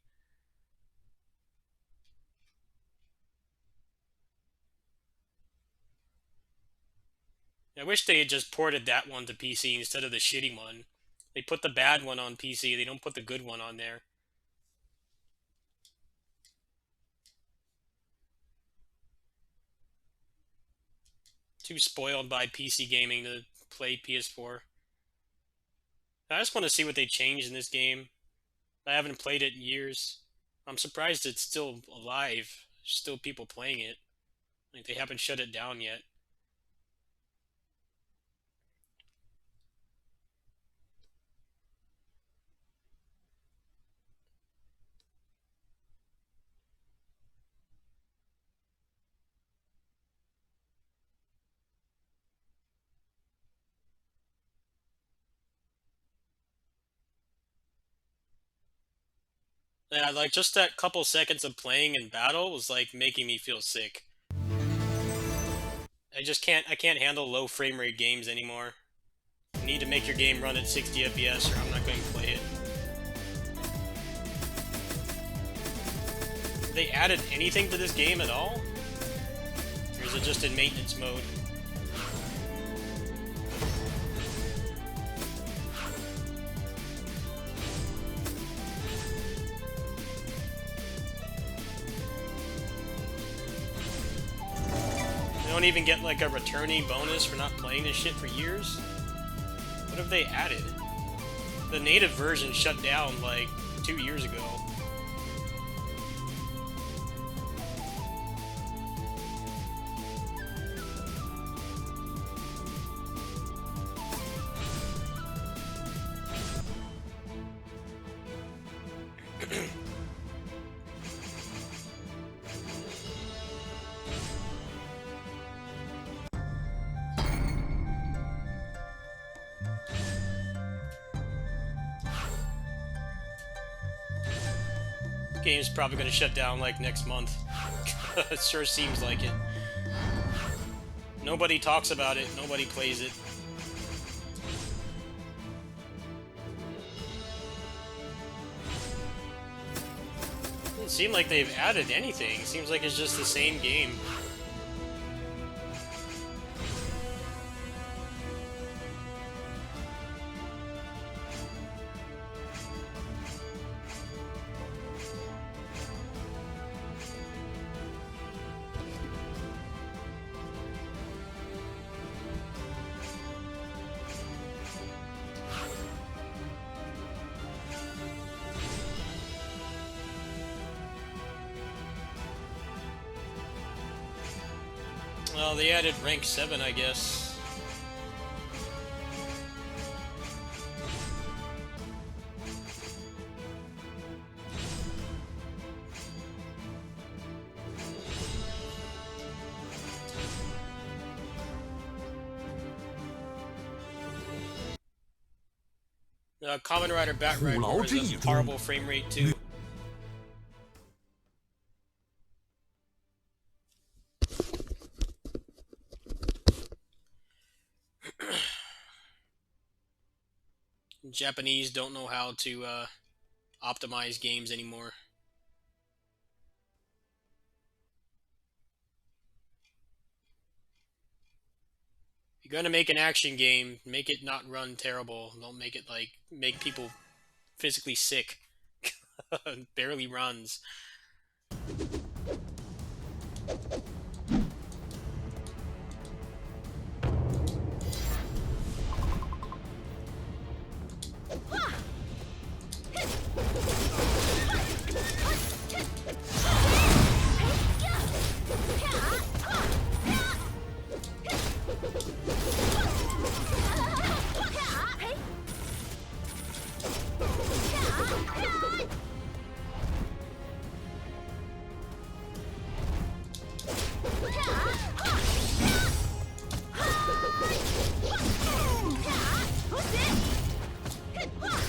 I wish they had just ported that one to PC instead of the shitty one. They put the bad one on PC, they don't put the good one on there. Too spoiled by PC gaming to play PS4. I just want to see what they changed in this game. I haven't played it in years. I'm surprised it's still alive. There's still people playing it. Like, they haven't shut it down yet. Yeah, like, just that couple seconds of playing in battle was like making me feel sick. I can't handle low frame rate games anymore. You need to make your game run at 60 FPS or I'm not going to play it. Have they added anything to this game at all? Or is it just in maintenance mode? They don't even get like a returning bonus for not playing this shit for years? What have they added? The native version shut down like 2 years ago. Game's probably going to shut down like next month. It sure seems like it. Nobody talks about it, nobody plays it. Doesn't seem like they've added anything. It seems like it's just the same game. Well, they added rank 7, I guess. Kamen Rider Batrider has a horrible frame rate too. Japanese don't know how to optimize games anymore. If you're gonna make an action game, make it not run terrible. Don't make it like make people physically sick. Barely runs.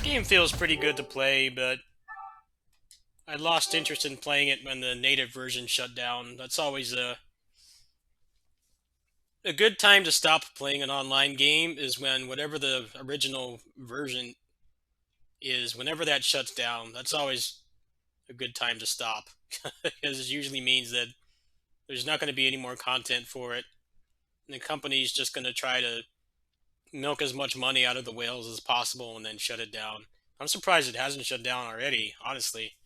Game feels pretty good to play, but I lost interest in playing it when the native version shut down. That's always a good time to stop playing an online game is when whatever the original version is, whenever that shuts down, that's always a good time to stop. Because it usually means that there's not going to be any more content for it. And the company's just going to try to milk as much money out of the whales as possible and then shut it down. I'm surprised it hasn't shut down already, honestly.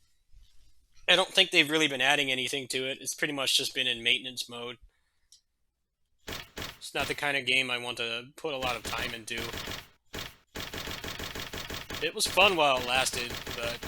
I don't think they've really been adding anything to it. It's pretty much just been in maintenance mode. It's not the kind of game I want to put a lot of time into. It was fun while it lasted, but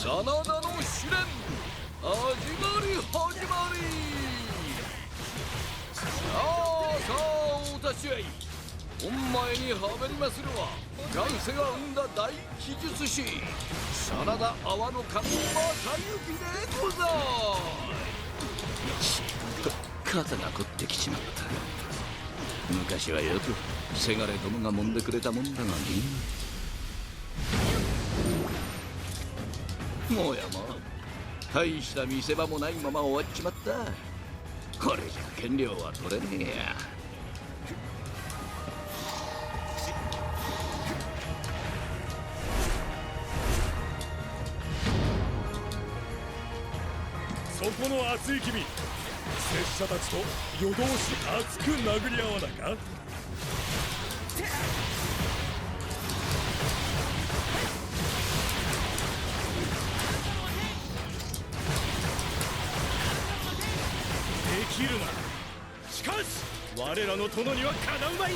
真田の試練始まり始まりさあお立ち会い本前にはべりまするは元世が生んだ大奇術師真田阿波の神正幸でござい肩が凝ってきちまった昔はよくせがれ殿が揉んでくれたもんだがねもうやもう大した見せ場もないまま終わっちまったこれじゃ権料は取れねえやそこの熱い君拙者たちと夜通し熱く殴り合わないかできるなしかし我らの殿にはかなうまい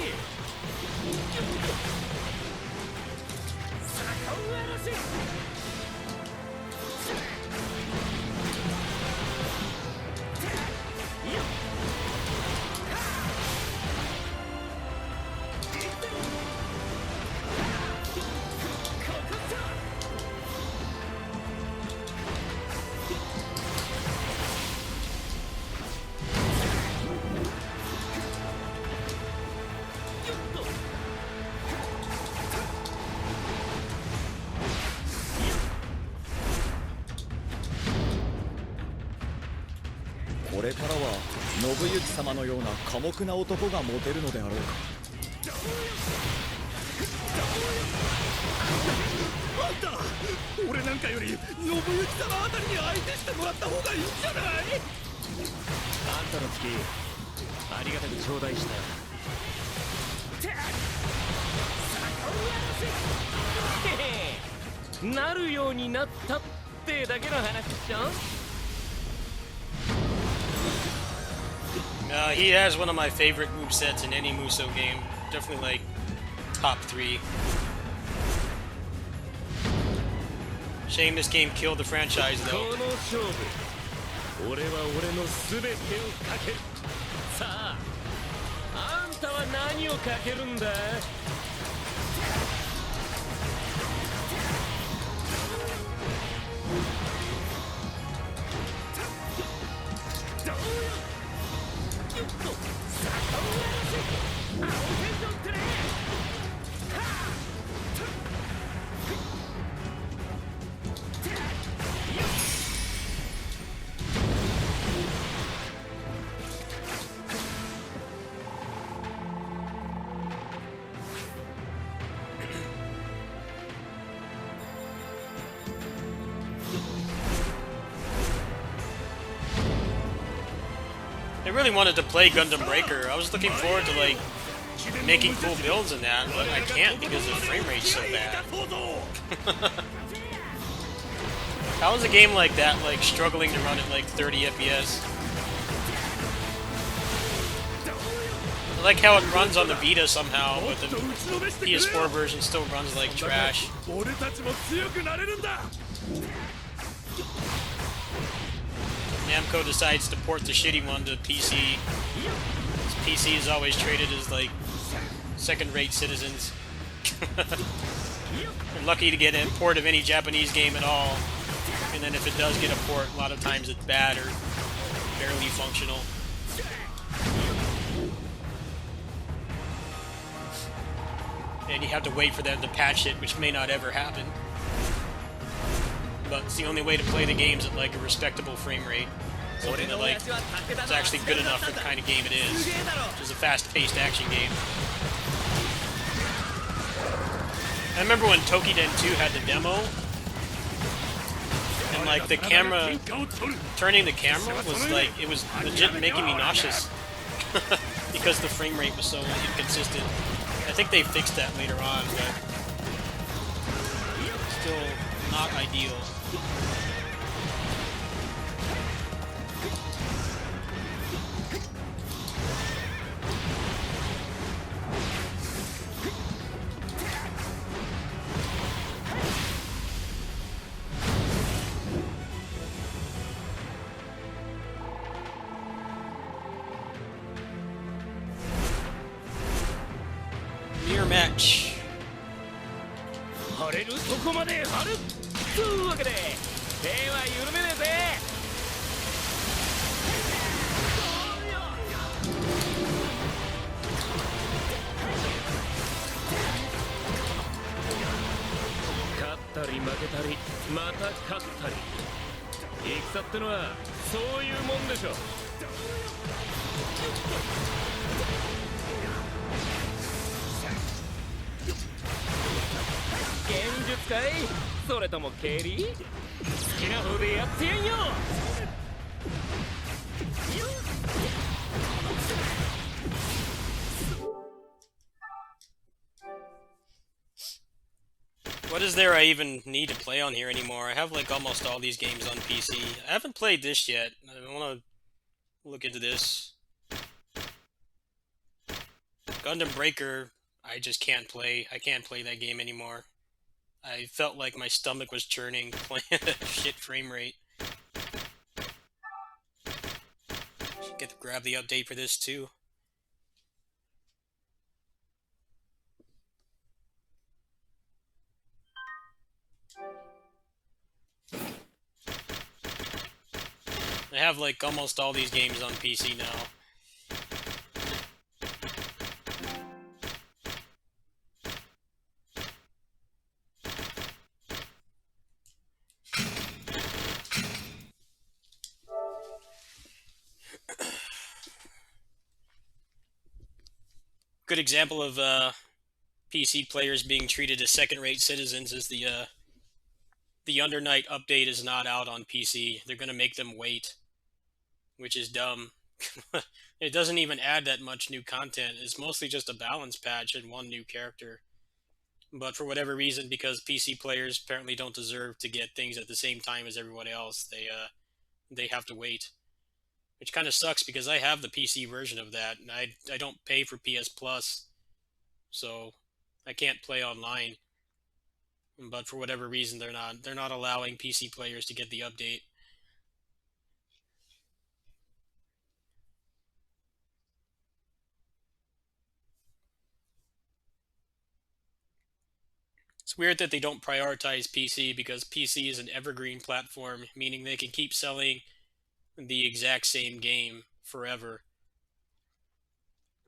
坂上嵐これからは信行様のような寡黙な男がモテるのであろうか。あんた俺なんかより信行様あたりに相手してもらった方がいいんじゃない？あんたの月ありがたく頂戴した。なるようになったってだけの話っしょ。He has one of my favorite movesets in any Musou game. Definitely like top 3. Shame this game killed the franchise こ though. の勝負俺は俺の全てをかける。さああんたは何をかけるんだ？I really wanted to play Gundam Breaker. I was looking forward to like making cool builds in that, but I can't because the frame rate's so bad. How is a game like that like struggling to run at like 30 FPS? I like how it runs on the Vita somehow, but the PS4 version still runs like trash. Namco decides to port the shitty one to PC. This PC is always traded as like second-rate citizens. You're lucky to get a port of any Japanese game at all, and then if it does get a port, a lot of times it's bad or barely functional. And you have to wait for them to patch it, which may not ever happen. But it's the only way to play the games at like a respectable frame rate. Something that like is actually good enough for the kind of game it is, which is a fast-paced action game. I remember when Tokiden 2 had the demo, and like the camera, turning the camera was like, it was legit making me nauseous because the frame rate was so inconsistent. I think they fixed that later on, but still not ideal. Mirror match. 晴れるとこまで晴るというわけで手は緩めねえぜ。勝ったり負けたりまた勝ったり戦ってのはそういうもんでしょ。剣術かい？それとも蹴り？好きな方でやってやんよ。What is there I even need to play on here anymore? I have like almost all these games on PC. I haven't played this yet. I want to look into this. Gundam Breaker, I just can't play. I can't play that game anymore. I felt like my stomach was churning playing at a shit frame rate. Should get to grab the update for this too. I have like almost all these games on PC now. Good example of PC players being treated as second-rate citizens is the Under Night update is not out on PC. They're gonna make them wait, which is dumb. It doesn't even add that much new content. It's mostly just a balance patch and one new character. But for whatever reason, because PC players apparently don't deserve to get things at the same time as everyone else, they have to wait, which kind of sucks because I have the PC version of that, and I don't pay for PS Plus, so I can't play online. But for whatever reason, they're not allowing PC players to get the update. It's weird that they don't prioritize PC because PC is an evergreen platform, meaning they can keep selling the exact same game forever.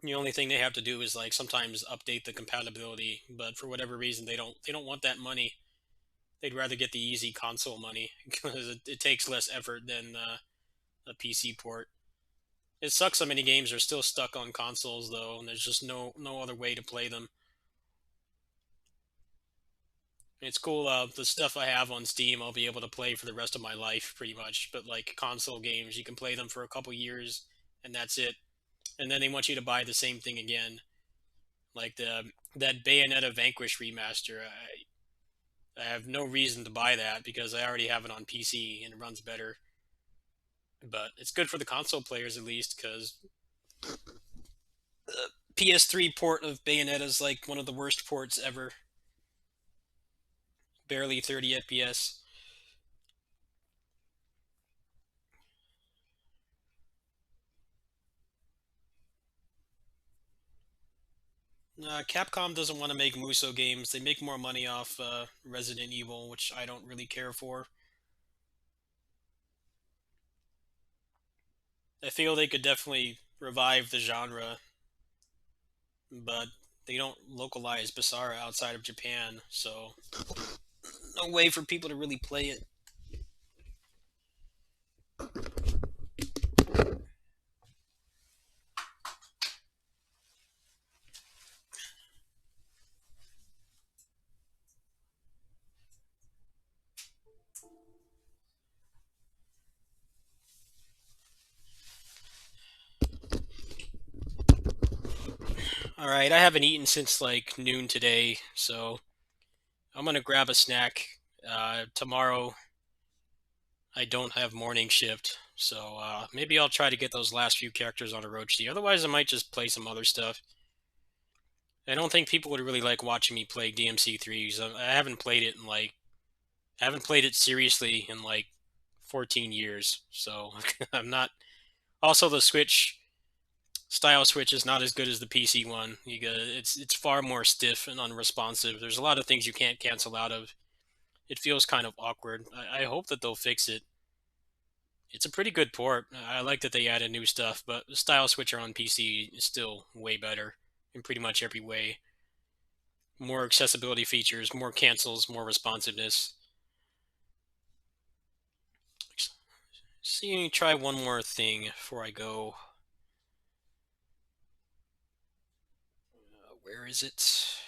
The only thing they have to do is like sometimes update the compatibility, but for whatever reason they don't want that money. They'd rather get the easy console money because it takes less effort than a PC port. It sucks so many games are still stuck on consoles though, and there's just no other way to play them. It's cool. The stuff I have on Steam, I'll be able to play for the rest of my life, pretty much. But like console games, you can play them for a couple years, and that's it. And then they want you to buy the same thing again, like the that Bayonetta Vanquish remaster. I have no reason to buy that because I already have it on PC and it runs better. But it's good for the console players at least because the PS3 port of Bayonetta is like one of the worst ports ever. Barely 30 FPS. Capcom doesn't want to make Muso games. They make more money off Resident Evil, which I don't really care for. I feel they could definitely revive the genre, but they don't localize Basara outside of Japan, so no way for people to really play it. All right, I haven't eaten since like noon today, so I'm gonna grab a snack. Tomorrow I don't have morning shift, so maybe I'll try to get those last few characters on Orochi. Otherwise, I might just play some other stuff. I don't think people would really like watching me play DMC3. So I haven't played it in like I haven't played it seriously in like 14 years. So I'm not. Also, the Switch style Switch is not as good as the PC one. It's far more stiff and unresponsive. There's a lot of things you can't cancel out of. It feels kind of awkward. I hope that they'll fix it. It's a pretty good port. I like that they added new stuff, but the style switcher on PC is still way better in pretty much every way. More accessibility features, more cancels, more responsiveness. See, try one more thing before I go. Where is it?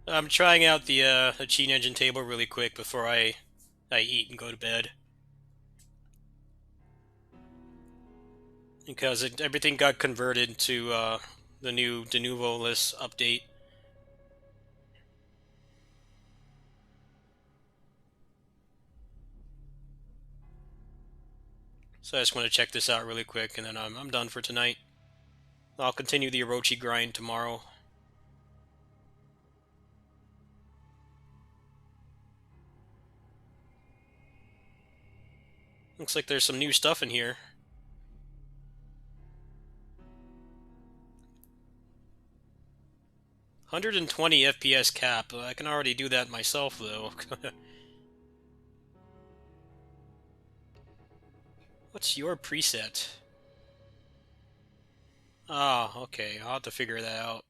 I'm trying out the cheat engine table really quick before I eat and go to bed. Because everything got converted to the new de novo list update. So I just want to check this out really quick, and then I'm done for tonight. I'll continue the Orochi grind tomorrow. Looks like there's some new stuff in here. "120 FPS cap. I can already do that myself, though." What's your preset? Ah, okay. I'll have to figure that out.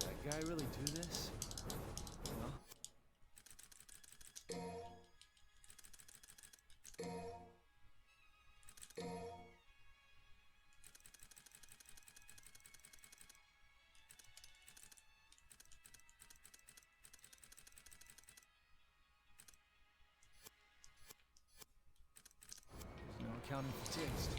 That guy really do this? No accounting for taste.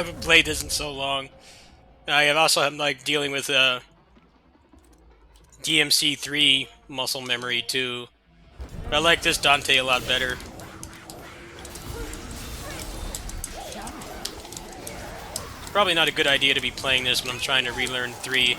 haven't played this in so long. I have also am like dealing with DMC3 muscle memory too. But I like this Dante a lot better. It's probably not a good idea to be playing this when I'm trying to relearn 3.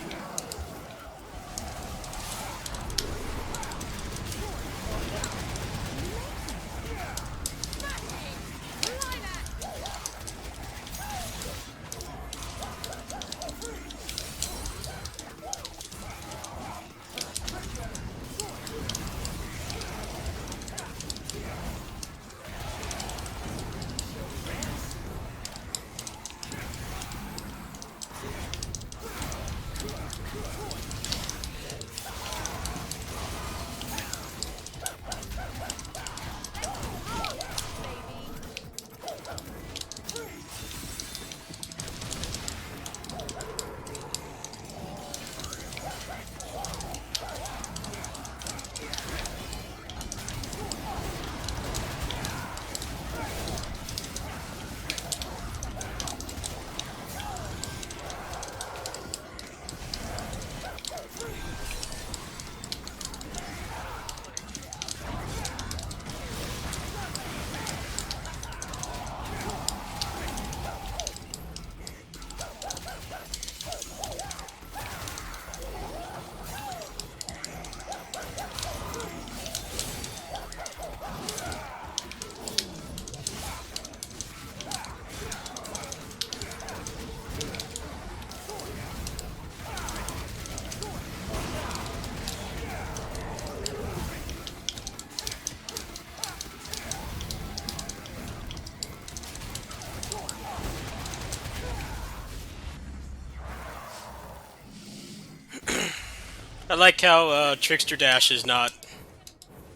I like how Trickster Dash is not.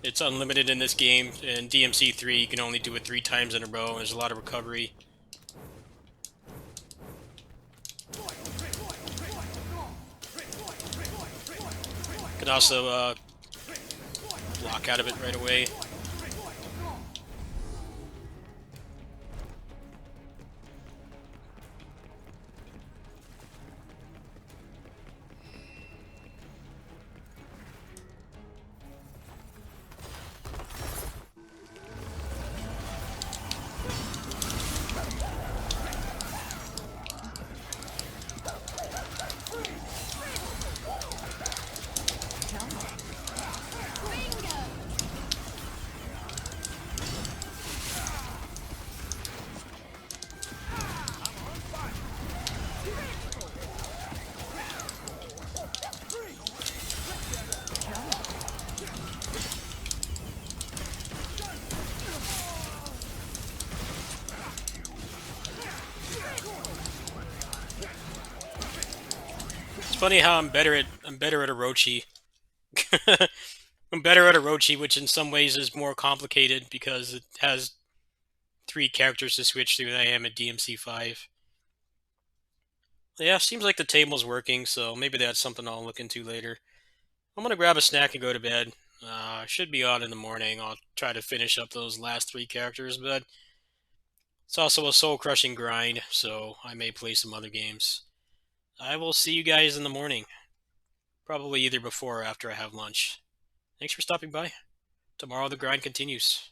It's unlimited in this game. In DMC3, you can only do it 3 times in a row, and there's a lot of recovery. You can also block out of it right away. It's funny how I'm better at Orochi. I'm better at Orochi, which in some ways is more complicated because it has 3 characters to switch to than I am at DMC5. Yeah, seems like the table's working, so maybe that's something I'll look into later. I'm gonna grab a snack and go to bed. I should be on in the morning. I'll try to finish up those last 3 characters, but it's also a soul-crushing grind, so I may play some other games. I will see you guys in the morning. Probably either before or after I have lunch. Thanks for stopping by. Tomorrow the grind continues.